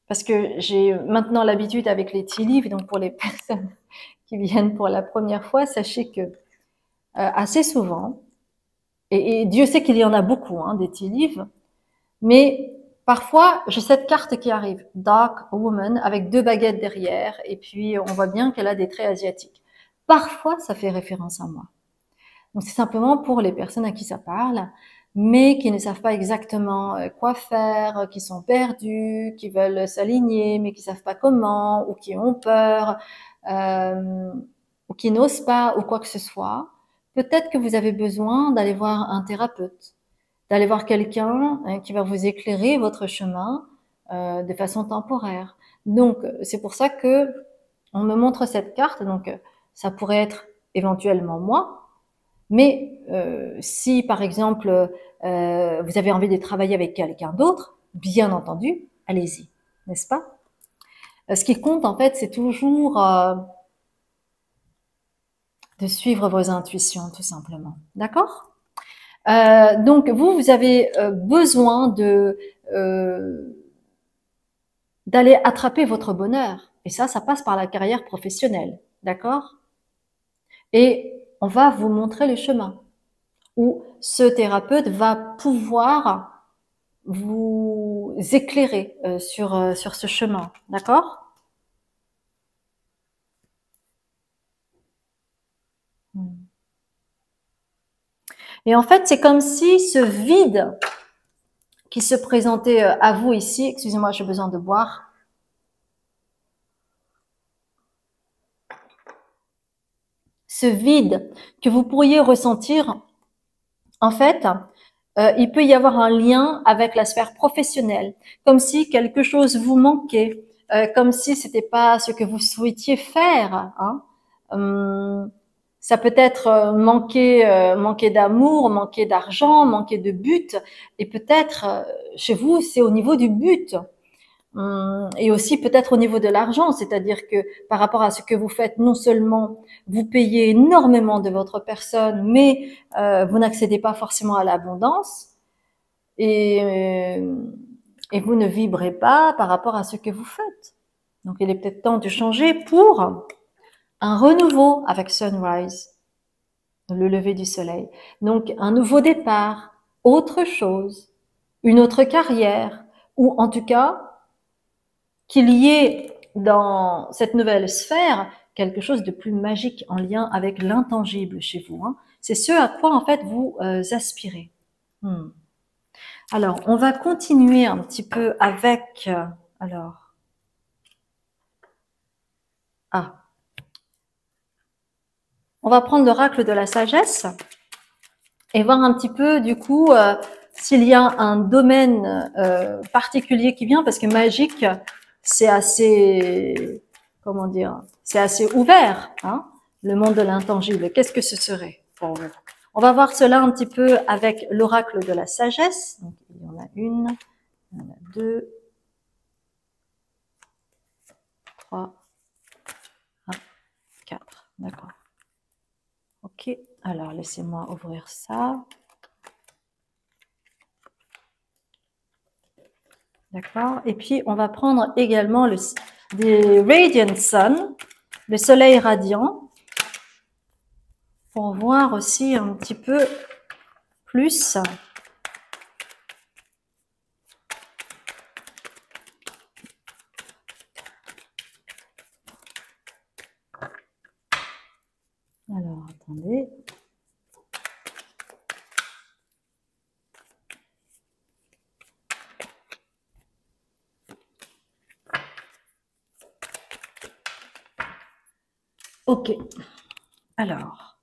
parce que j'ai maintenant l'habitude avec les tea leaves, donc pour les personnes qui viennent pour la première fois, sachez que assez souvent, et Dieu sait qu'il y en a beaucoup, hein, des tea leaves, mais parfois, j'ai cette carte qui arrive, Dark Woman, avec deux baguettes derrière, et puis on voit bien qu'elle a des traits asiatiques. Parfois, ça fait référence à moi. Donc c'est simplement pour les personnes à qui ça parle. mais qui ne savent pas exactement quoi faire, qui sont perdus, qui veulent s'aligner, mais qui savent pas comment, ou qui ont peur, euh, ou qui n'osent pas, ou quoi que ce soit, peut-être que vous avez besoin d'aller voir un thérapeute, d'aller voir quelqu'un qui va vous éclairer votre chemin de façon temporaire. Donc, c'est pour ça que on me montre cette carte. Donc, ça pourrait être éventuellement moi, mais si par exemple vous avez envie de travailler avec quelqu'un d'autre, bien entendu, allez-y, n'est-ce pas? Ce qui compte en fait, c'est toujours de suivre vos intuitions, tout simplement. D'accord? Donc vous avez besoin de d'aller attraper votre bonheur, et ça passe par la carrière professionnelle, d'accord? Et on va vous montrer le chemin où ce thérapeute va pouvoir vous éclairer sur ce chemin, d'accord? Et en fait, c'est comme si ce vide qui se présentait à vous ici, excusez-moi, j'ai besoin de boire, ce vide que vous pourriez ressentir, en fait, il peut y avoir un lien avec la sphère professionnelle, comme si quelque chose vous manquait, comme si c'était pas ce que vous souhaitiez faire, hein. Ça peut être manquer d'amour, manquer d'argent, manquer de but, et peut-être chez vous c'est au niveau du but. Et aussi peut-être au niveau de l'argent, c'est-à-dire que par rapport à ce que vous faites, non seulement vous payez énormément de votre personne, mais vous n'accédez pas forcément à l'abondance et, euh, et vous ne vibrez pas par rapport à ce que vous faites. Donc il est peut-être temps de changer pour un renouveau avec Sunrise, le lever du soleil. Donc un nouveau départ, autre chose, une autre carrière, ou en tout cas qu'il y ait dans cette nouvelle sphère quelque chose de plus magique en lien avec l'intangible chez vous, hein. C'est ce à quoi en fait vous aspirez. Hmm. Alors, on va continuer un petit peu avec alors ah, on va prendre l'oracle de la sagesse et voir un petit peu du coup s'il y a un domaine particulier qui vient, parce que magique c'est assez, comment dire, c'est assez ouvert, hein, le monde de l'intangible. Qu'est-ce que ce serait pour vous? On va voir cela un petit peu avec l'oracle de la sagesse. Donc, il y en a une, il y en a deux, trois, quatre. D'accord. Ok. Alors, laissez-moi ouvrir ça. D'accord. Et puis, on va prendre également des Radiant Sun, le soleil radiant, pour voir aussi un petit peu plus. Alors, attendez. Ok. Alors,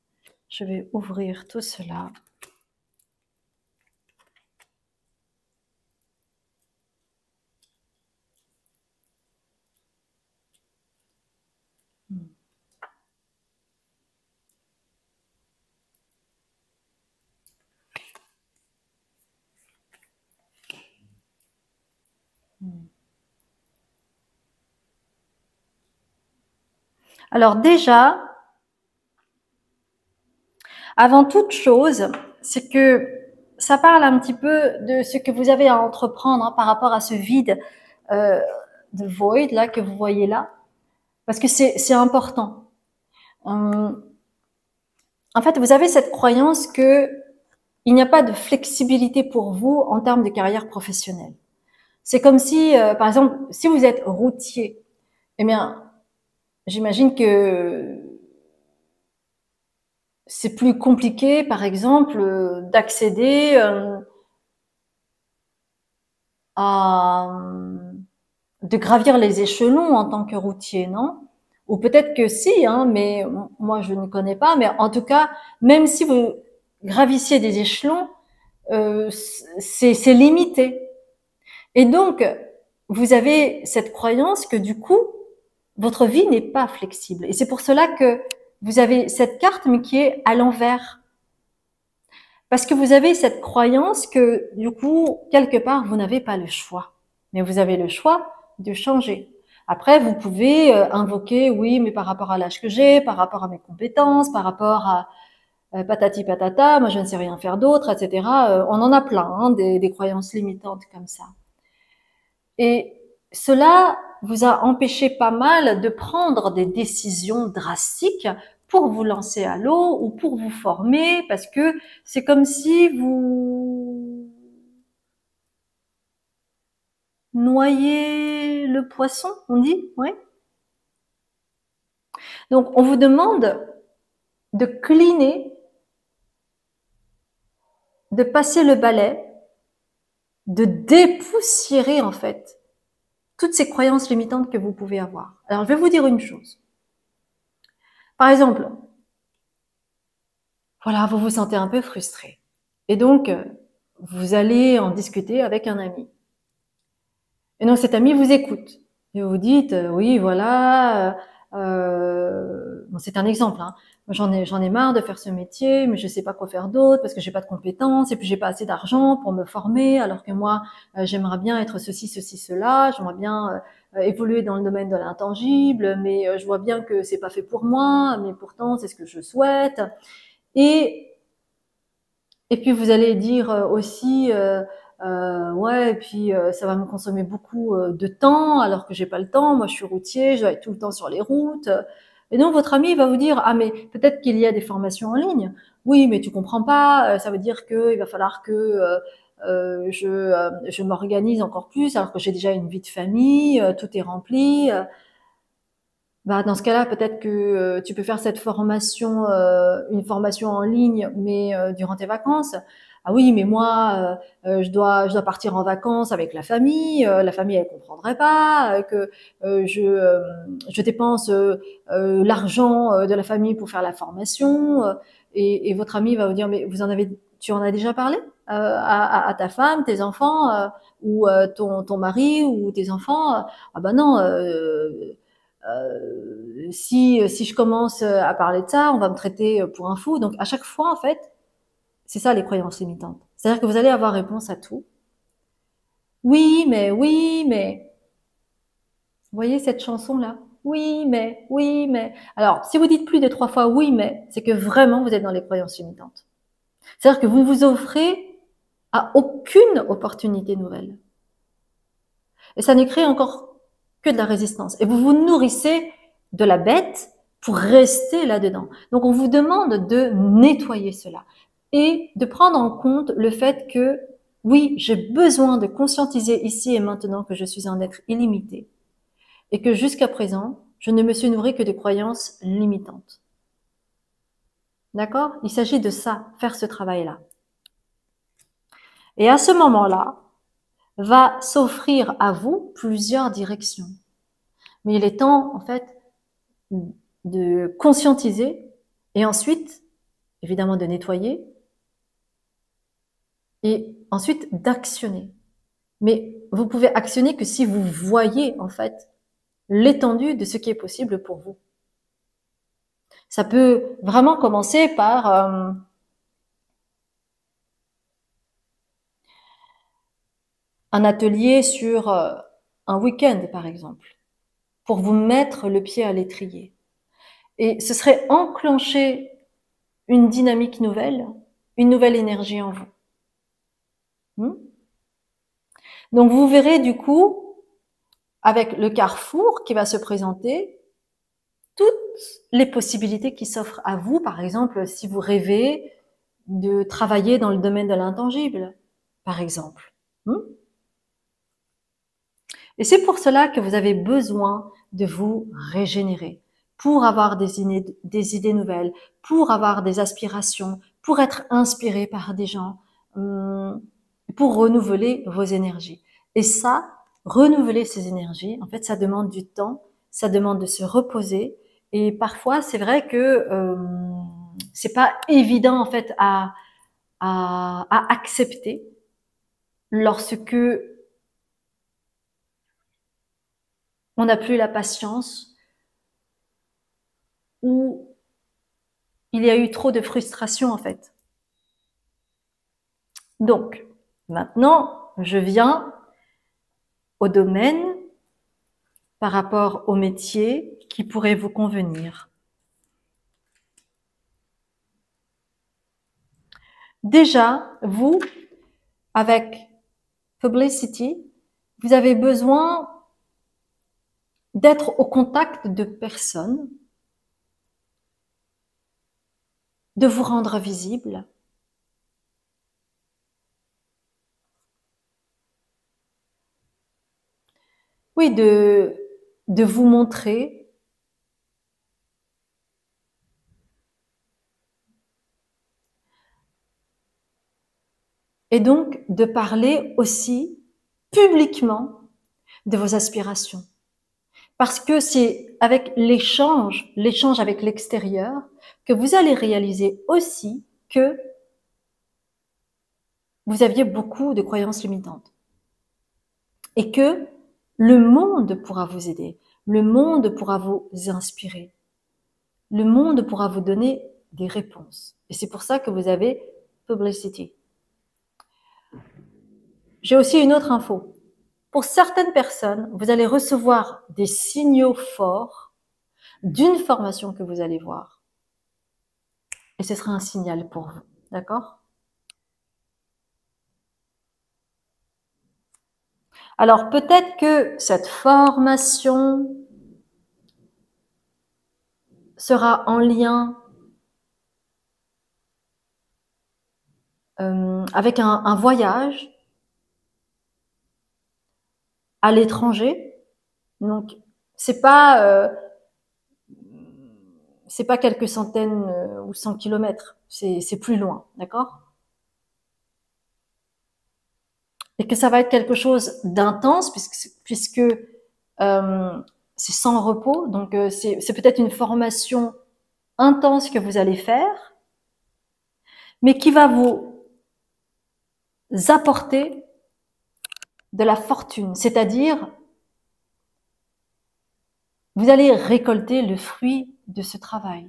je vais ouvrir tout cela. Alors déjà, avant toute chose, c'est que ça parle un petit peu de ce que vous avez à entreprendre, hein, par rapport à ce vide euh, de void là que vous voyez là, parce que c'est important. En fait, vous avez cette croyance que il n'y a pas de flexibilité pour vous en termes de carrière professionnelle. C'est comme si, par exemple, si vous êtes routier, eh bien, j'imagine que c'est plus compliqué, par exemple, d'accéder à de gravir les échelons en tant que routier, non? Ou peut-être que si, hein, mais moi je ne connais pas. Mais en tout cas, même si vous gravissiez des échelons, c'est limité. Et donc, vous avez cette croyance que du coup, votre vie n'est pas flexible. Et c'est pour cela que vous avez cette carte, mais qui est à l'envers. Parce que vous avez cette croyance que, du coup, quelque part, vous n'avez pas le choix. Mais vous avez le choix de changer. Après, vous pouvez invoquer, oui, mais par rapport à l'âge que j'ai, par rapport à mes compétences, par rapport à patati patata, moi je ne sais rien faire d'autre, etc. On en a plein, hein, des croyances limitantes comme ça. Et cela vous a empêché pas mal de prendre des décisions drastiques pour vous lancer à l'eau ou pour vous former, parce que c'est comme si vous noyez le poisson, on dit, oui. Donc on vous demande de cleaner, de passer le balai, de dépoussiérer en fait toutes ces croyances limitantes que vous pouvez avoir. Alors je vais vous dire une chose. Par exemple, voilà, vous vous sentez un peu frustré. Et donc, vous allez en discuter avec un ami. Et donc, cet ami vous écoute. Et vous dites, oui, voilà, bon, c'est un exemple, hein. J'en ai marre de faire ce métier, mais je sais pas quoi faire d'autre parce que j'ai pas de compétences et puis j'ai pas assez d'argent pour me former, alors que moi, j'aimerais bien être ceci, ceci, cela, j'aimerais bien évoluer dans le domaine de l'intangible, mais je vois bien que c'est pas fait pour moi, mais pourtant, c'est ce que je souhaite. Et et puis vous allez dire aussi, ouais, et puis ça va me consommer beaucoup de temps, alors que j'ai pas le temps. Moi, je suis routier, je dois être tout le temps sur les routes. Et donc votre ami va vous dire, ah mais peut-être qu'il y a des formations en ligne. Oui, mais tu comprends pas. Ça veut dire que il va falloir que je m'organise encore plus, alors que j'ai déjà une vie de famille, tout est rempli. Bah, dans ce cas-là, peut-être que tu peux faire cette formation, une formation en ligne, mais durant tes vacances. Ah oui, mais moi, je dois partir en vacances avec la famille elle comprendrait pas que je dépense l'argent de la famille pour faire la formation. Et votre ami va vous dire, mais tu en as déjà parlé à ta femme, tes enfants, ou ton mari ou tes enfants? Ah ben non. Si je commence à parler de ça, on va me traiter pour un fou. Donc à chaque fois, en fait, c'est ça les croyances limitantes. C'est-à-dire que vous allez avoir réponse à tout. Oui, mais, oui, mais. Vous voyez cette chanson-là? Oui, mais, oui, mais. Alors, si vous dites plus de 3 fois oui, mais, c'est que vraiment vous êtes dans les croyances limitantes. C'est-à-dire que vous vous offrez à aucune opportunité nouvelle. Et ça ne crée encore que de la résistance. Et vous vous nourrissez de la bête pour rester là-dedans. Donc on vous demande de nettoyer cela et de prendre en compte le fait que oui, j'ai besoin de conscientiser ici et maintenant que je suis un être illimité et que jusqu'à présent, je ne me suis nourri que de croyances limitantes. D'accord? Il s'agit de ça, faire ce travail-là. Et à ce moment-là, va s'offrir à vous plusieurs directions. Mais il est temps, en fait, de conscientiser et ensuite, évidemment, de nettoyer et ensuite d'actionner. Mais vous pouvez actionner que si vous voyez, en fait, l'étendue de ce qui est possible pour vous. Ça peut vraiment commencer par un atelier sur un week-end, par exemple, pour vous mettre le pied à l'étrier. Et ce serait enclencher une dynamique nouvelle, une nouvelle énergie en vous. Donc vous verrez du coup, avec le carrefour qui va se présenter, toutes les possibilités qui s'offrent à vous. Par exemple, si vous rêvez de travailler dans le domaine de l'intangible, par exemple. Et c'est pour cela que vous avez besoin de vous régénérer. pour avoir des idées nouvelles, pour avoir des aspirations, pour être inspiré par des gens, pour renouveler vos énergies. Et ça, renouveler ces énergies, en fait, ça demande du temps, ça demande de se reposer. Et parfois, c'est vrai que c'est pas évident en fait à accepter lorsque on n'a plus la patience ou il y a eu trop de frustration en fait. Donc, maintenant, je viens au domaine par rapport au métier qui pourrait vous convenir. Déjà, vous, avec Publicity, vous avez besoin d'être au contact de personnes, de vous rendre visible, oui, de vous montrer, et donc de parler aussi publiquement de vos aspirations. Parce que c'est avec l'échange avec l'extérieur, que vous allez réaliser aussi que vous aviez beaucoup de croyances limitantes. Et que le monde pourra vous aider, le monde pourra vous inspirer, le monde pourra vous donner des réponses. Et c'est pour ça que vous avez Publicity. J'ai aussi une autre info. Pour certaines personnes, vous allez recevoir des signaux forts d'une formation que vous allez voir. Et ce sera un signal pour vous. D'accord? Alors peut-être que cette formation sera en lien avec un voyage à l'étranger. Donc c'est pas quelques centaines ou 100 kilomètres, c'est plus loin, d'accord? Et que ça va être quelque chose d'intense puisque c'est sans repos, donc c'est peut-être une formation intense que vous allez faire, mais qui va vous apporter de la fortune, c'est-à-dire vous allez récolter le fruit de ce travail.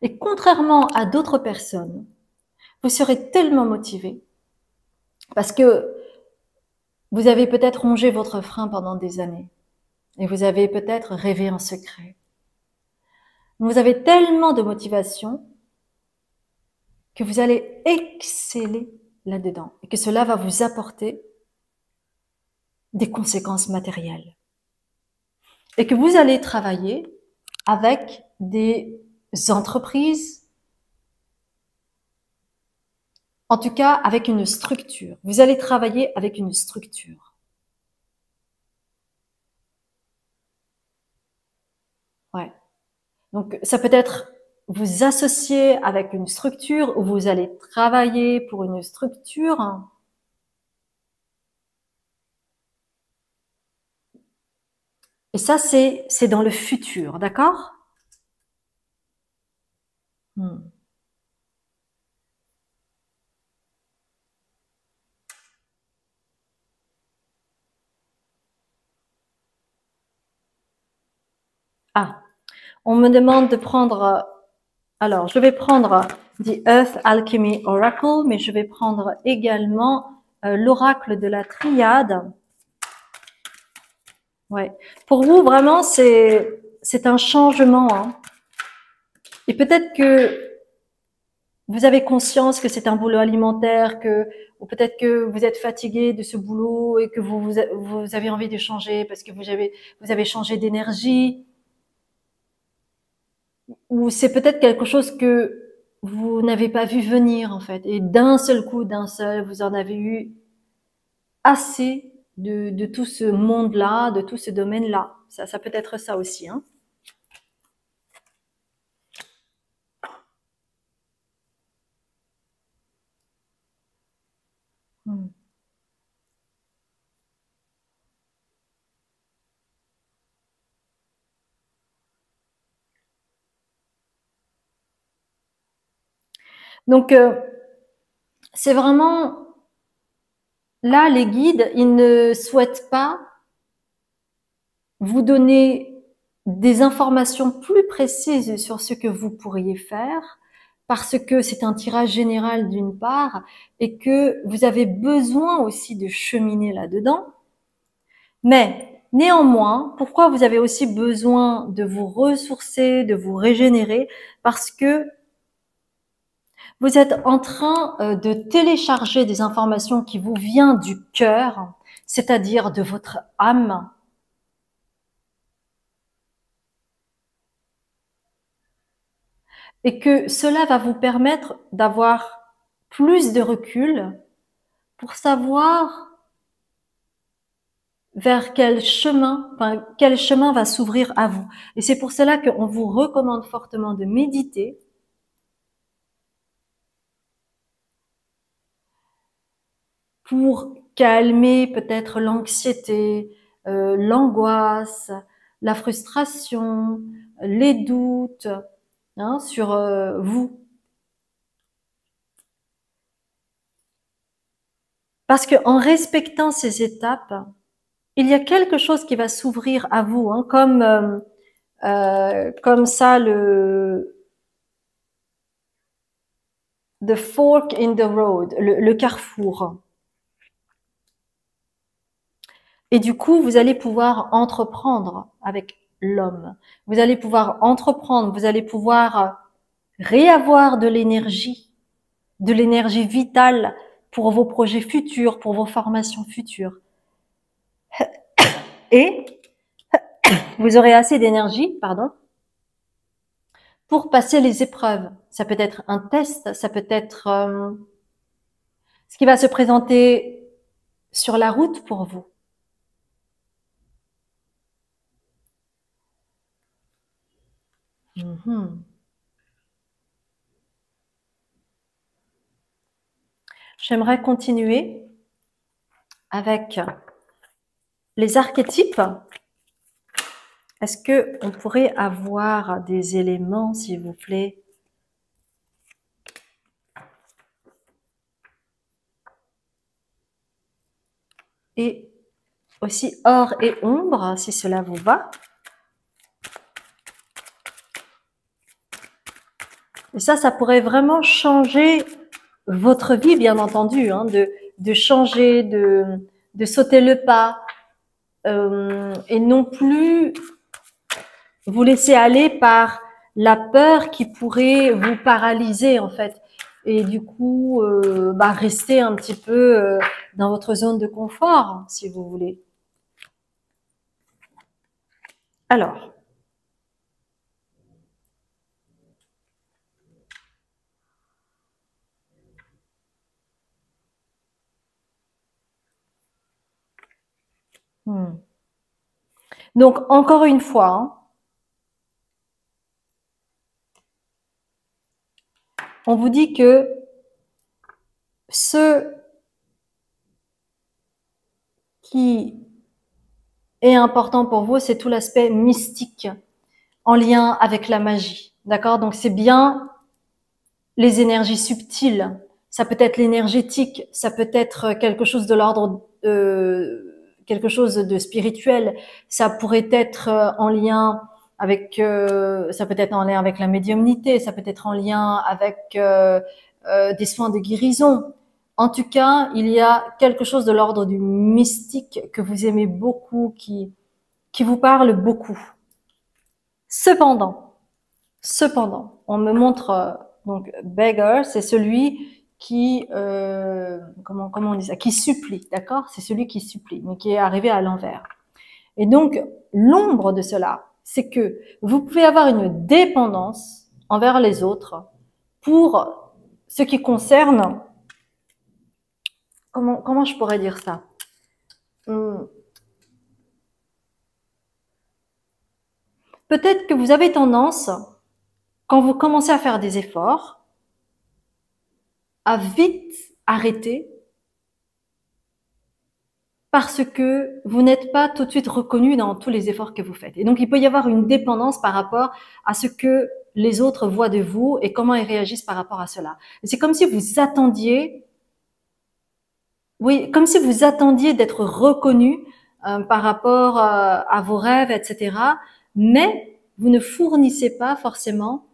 Et contrairement à d'autres personnes, vous serez tellement motivé parce que vous avez peut-être rongé votre frein pendant des années et vous avez peut-être rêvé en secret. Vous avez tellement de motivation que vous allez exceller là-dedans et que cela va vous apporter des conséquences matérielles. Et que vous allez travailler avec des entreprises, en tout cas avec une structure. Vous allez travailler avec une structure. Ouais. Donc ça peut être vous associer avec une structure ou vous allez travailler pour une structure. Et ça, c'est dans le futur, d'accord? Ah, on me demande de prendre, alors je vais prendre The Earth Alchemy Oracle, mais je vais prendre également l'oracle de la triade. Ouais. Pour vous, vraiment, c'est un changement. Hein. Et peut-être que vous avez conscience que c'est un boulot alimentaire, ou peut-être que vous êtes fatigué de ce boulot et que vous avez envie de changer parce que vous avez changé d'énergie. Ou c'est peut-être quelque chose que vous n'avez pas vu venir en fait. Et d'un seul coup, vous en avez eu assez de tout ce monde-là, de tout ce domaine-là. Ça peut être ça aussi. Hein. Donc, c'est vraiment, là, les guides, ils ne souhaitent pas vous donner des informations plus précises sur ce que vous pourriez faire, parce que c'est un tirage général d'une part, et que vous avez besoin aussi de cheminer là-dedans. Mais néanmoins, pourquoi vous avez aussi besoin de vous ressourcer, de vous régénérer? Parce que vous êtes en train de télécharger des informations qui vous viennent du cœur, c'est-à-dire de votre âme. Et que cela va vous permettre d'avoir plus de recul pour savoir vers quel chemin va s'ouvrir à vous. Et c'est pour cela qu'on vous recommande fortement de méditer pour calmer peut-être l'anxiété, l'angoisse, la frustration, les doutes sur vous. Parce qu'en respectant ces étapes, il y a quelque chose qui va s'ouvrir à vous, comme ça the fork in the road, le carrefour. Et du coup, vous allez pouvoir entreprendre avec l'homme. Vous allez pouvoir entreprendre, vous allez pouvoir réavoir de l'énergie vitale pour vos projets futurs, pour vos formations futures. Et vous aurez assez d'énergie, pour passer les épreuves. Ça peut être un test, ça peut être ce qui va se présenter sur la route pour vous. J'aimerais continuer avec les archétypes. Est-ce que on pourrait avoir des éléments, s'il vous plaît? Et aussi or et ombre, si cela vous va. Et ça pourrait vraiment changer votre vie, bien entendu, de changer, de sauter le pas, et non plus vous laisser aller par la peur qui pourrait vous paralyser en fait, et du coup rester un petit peu dans votre zone de confort, si vous voulez. Alors, donc encore une fois, on vous dit que ce qui est important pour vous, c'est tout l'aspect mystique en lien avec la magie. D'accord? Donc c'est bien les énergies subtiles. Ça peut être l'énergétique, ça peut être quelque chose de l'ordre, quelque chose de spirituel. Ça pourrait être en lien avec, ça peut être en lien avec la médiumnité, ça peut être en lien avec des soins de guérison. En tout cas, il y a quelque chose de l'ordre du mystique que vous aimez beaucoup, qui vous parle beaucoup. Cependant, on me montre donc beggar, c'est celui qui comment on dit ça, qui supplie, d'accord? C'est celui qui supplie, mais qui est arrivé à l'envers. Et donc l'ombre de cela, c'est que vous pouvez avoir une dépendance envers les autres pour ce qui concerne, comment je pourrais dire ça? Peut-être que vous avez tendance, quand vous commencez à faire des efforts, à vite arrêter parce que vous n'êtes pas tout de suite reconnu dans tous les efforts que vous faites. Et donc, il peut y avoir une dépendance par rapport à ce que les autres voient de vous et comment ils réagissent par rapport à cela. C'est comme si vous attendiez, oui, comme si vous attendiez d'être reconnu par rapport à vos rêves, etc. Mais vous ne fournissez pas forcément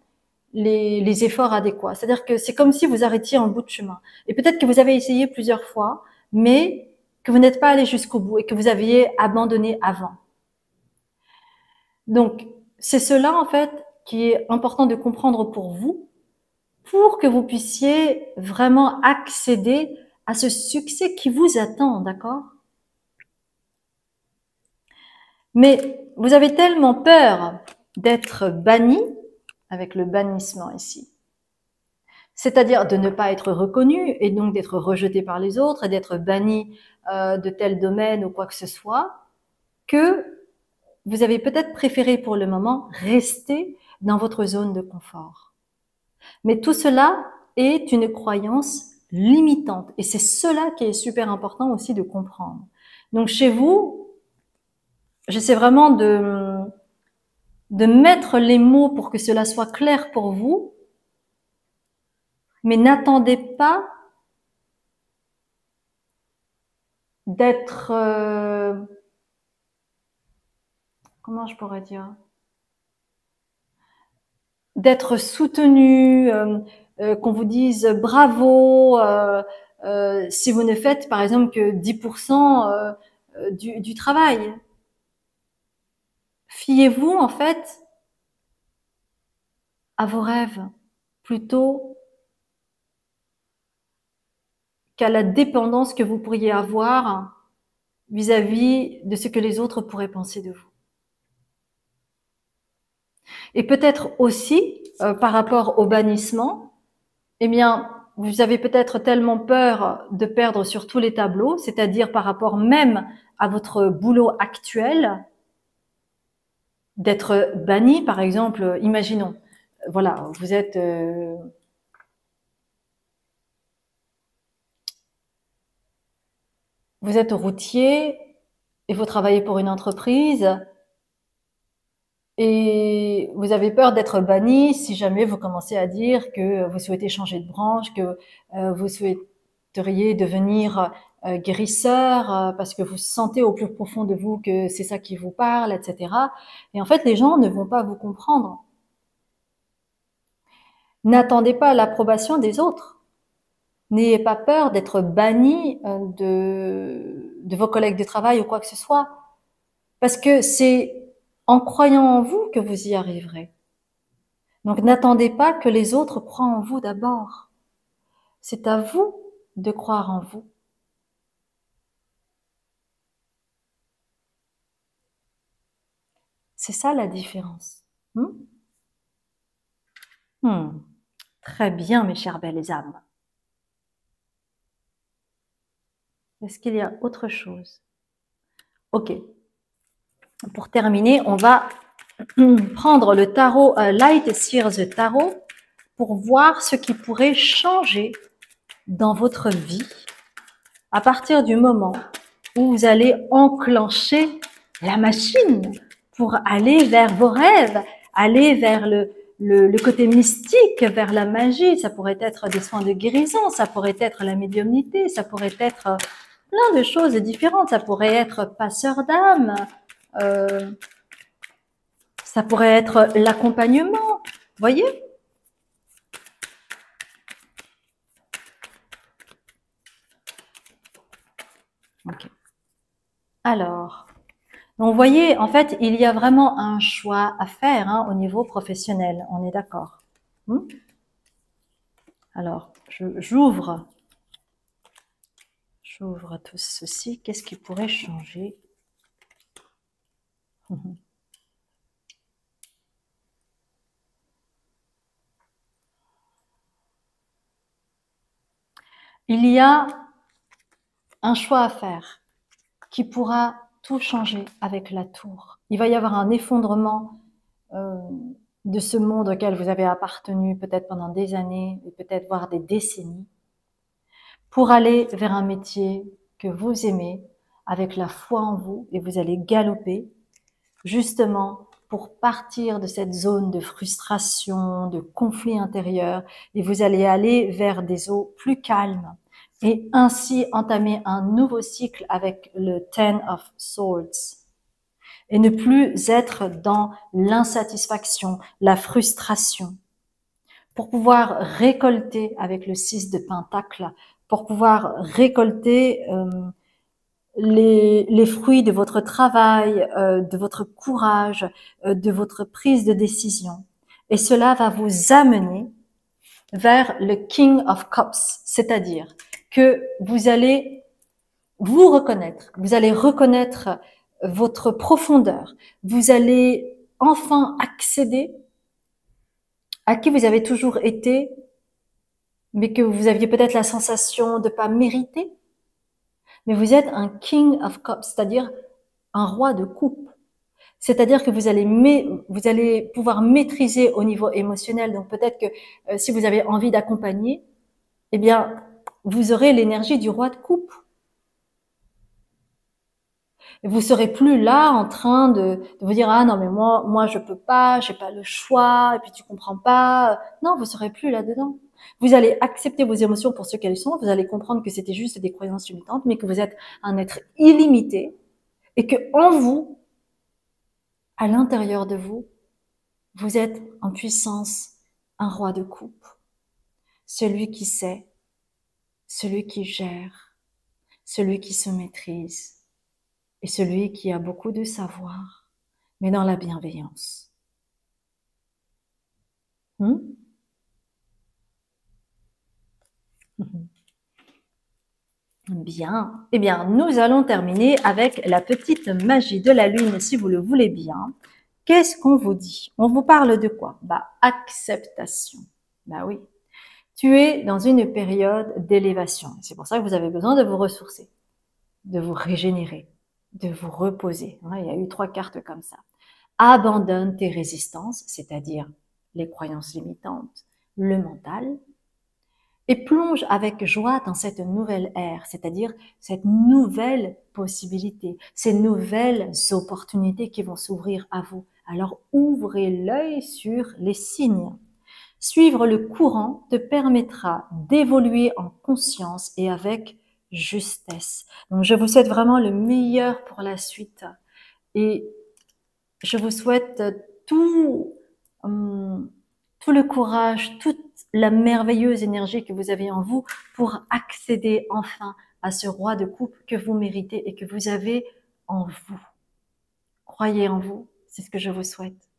les efforts adéquats. C'est-à-dire que c'est comme si vous arrêtiez en bout de chemin. Et peut-être que vous avez essayé plusieurs fois, mais que vous n'êtes pas allé jusqu'au bout et que vous aviez abandonné avant. Donc, c'est cela, en fait, qui est important de comprendre pour vous, pour que vous puissiez vraiment accéder à ce succès qui vous attend, d'accord? Mais vous avez tellement peur d'être banni, avec le bannissement ici, c'est-à-dire de ne pas être reconnu et donc d'être rejeté par les autres et d'être banni de tel domaine ou quoi que ce soit, que vous avez peut-être préféré pour le moment rester dans votre zone de confort. Mais tout cela est une croyance limitante et c'est cela qui est super important aussi de comprendre. Donc chez vous, j'essaie vraiment de mettre les mots pour que cela soit clair pour vous, mais n'attendez pas d'être, comment je pourrais dire, d'être soutenu, qu'on vous dise bravo, si vous ne faites par exemple que 10% du travail. Fiez-vous en fait à vos rêves plutôt qu'à la dépendance que vous pourriez avoir vis-à-vis de ce que les autres pourraient penser de vous. Et peut-être aussi, par rapport au bannissement, eh bien, vous avez peut-être tellement peur de perdre sur tous les tableaux, c'est-à-dire par rapport même à votre boulot actuel, d'être banni, par exemple, imaginons, voilà, vous êtes routier et vous travaillez pour une entreprise et vous avez peur d'être banni si jamais vous commencez à dire que vous souhaitez changer de branche, que vous souhaiteriez devenir guérisseur parce que vous sentez au plus profond de vous que c'est ça qui vous parle, etc. Et en fait, les gens ne vont pas vous comprendre. N'attendez pas l'approbation des autres. N'ayez pas peur d'être banni de vos collègues de travail ou quoi que ce soit. Parce que c'est en croyant en vous que vous y arriverez. Donc n'attendez pas que les autres croient en vous d'abord. C'est à vous de croire en vous. C'est ça la différence. Très bien, mes chères belles âmes. Est-ce qu'il y a autre chose? Ok. Pour terminer, on va prendre le tarot Light Seers Tarot pour voir ce qui pourrait changer dans votre vie à partir du moment où vous allez enclencher la machine pour aller vers vos rêves, aller vers le côté mystique, vers la magie. Ça pourrait être des soins de guérison, ça pourrait être la médiumnité, ça pourrait être plein de choses différentes. Ça pourrait être passeur d'âme, ça pourrait être l'accompagnement, voyez? Ok. Alors, donc vous voyez, en fait, il y a vraiment un choix à faire au niveau professionnel, on est d'accord. Alors, j'ouvre tout ceci. Qu'est-ce qui pourrait changer? Il y a un choix à faire qui pourra tout changer avec la tour. Il va y avoir un effondrement de ce monde auquel vous avez appartenu peut-être pendant des années et peut-être voire des décennies pour aller vers un métier que vous aimez, avec la foi en vous et vous allez galoper justement pour partir de cette zone de frustration, de conflit intérieur et vous allez aller vers des eaux plus calmes et ainsi entamer un nouveau cycle avec le Ten of Swords et ne plus être dans l'insatisfaction, la frustration pour pouvoir récolter avec le 6 de Pentacle, pour pouvoir récolter les fruits de votre travail, de votre courage, de votre prise de décision. Et cela va vous amener vers le King of Cups, c'est-à-dire que vous allez vous reconnaître, vous allez reconnaître votre profondeur, vous allez enfin accéder à qui vous avez toujours été, mais que vous aviez peut-être la sensation de pas mériter. Mais vous êtes un King of Cups, c'est-à-dire un roi de coupe. C'est-à-dire que vous allez pouvoir maîtriser au niveau émotionnel. Donc peut-être que si vous avez envie d'accompagner, eh bien, vous aurez l'énergie du roi de coupe. Et vous serez plus là en train de vous dire ah non mais moi je peux pas, j'ai pas le choix et puis tu comprends pas. Non, vous serez plus là-dedans. Vous allez accepter vos émotions pour ce qu'elles sont. Vous allez comprendre que c'était juste des croyances limitantes, mais que vous êtes un être illimité et que en vous, à l'intérieur de vous, vous êtes en puissance un roi de coupe, celui qui sait, celui qui gère, celui qui se maîtrise et celui qui a beaucoup de savoir, mais dans la bienveillance. Bien. Eh bien, nous allons terminer avec la petite magie de la lune, si vous le voulez bien. Qu'est-ce qu'on vous dit? On vous parle de quoi? Acceptation. Oui. Tu es dans une période d'élévation. C'est pour ça que vous avez besoin de vous ressourcer, de vous régénérer, de vous reposer. Il y a eu 3 cartes comme ça. Abandonne tes résistances, c'est-à-dire les croyances limitantes, le mental, et plonge avec joie dans cette nouvelle ère, c'est-à-dire cette nouvelle possibilité, ces nouvelles opportunités qui vont s'ouvrir à vous. Alors ouvrez l'œil sur les signes. Suivre le courant te permettra d'évoluer en conscience et avec justesse. Donc je vous souhaite vraiment le meilleur pour la suite et je vous souhaite tout le courage, toute la merveilleuse énergie que vous avez en vous pour accéder enfin à ce roi de coupe que vous méritez et que vous avez en vous. Croyez en vous, c'est ce que je vous souhaite.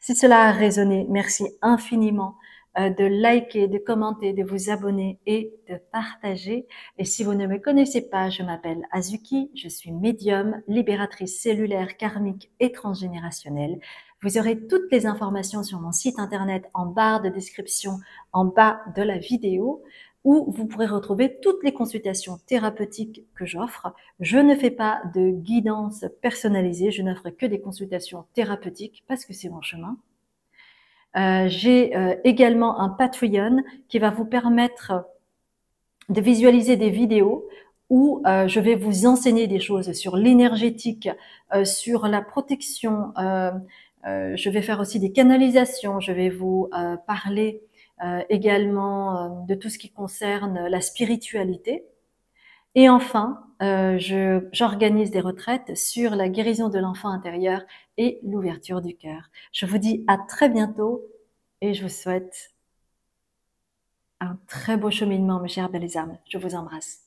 Si cela a résonné, merci infiniment de liker, de commenter, de vous abonner et de partager. Et si vous ne me connaissez pas, je m'appelle Azuki, je suis médium, libératrice cellulaire, karmique et transgénérationnelle. Vous aurez toutes les informations sur mon site internet en barre de description en bas de la vidéo où vous pourrez retrouver toutes les consultations thérapeutiques que j'offre. Je ne fais pas de guidance personnalisée, je n'offre que des consultations thérapeutiques parce que c'est mon chemin. J'ai également un Patreon qui va vous permettre de visualiser des vidéos où je vais vous enseigner des choses sur l'énergétique, sur la protection. Je vais faire aussi des canalisations. Je vais vous parler également de tout ce qui concerne la spiritualité. Et enfin, j'organise des retraites sur la guérison de l'enfant intérieur et l'ouverture du cœur. Je vous dis à très bientôt et je vous souhaite un très beau cheminement, mes chères belles âmes. Je vous embrasse.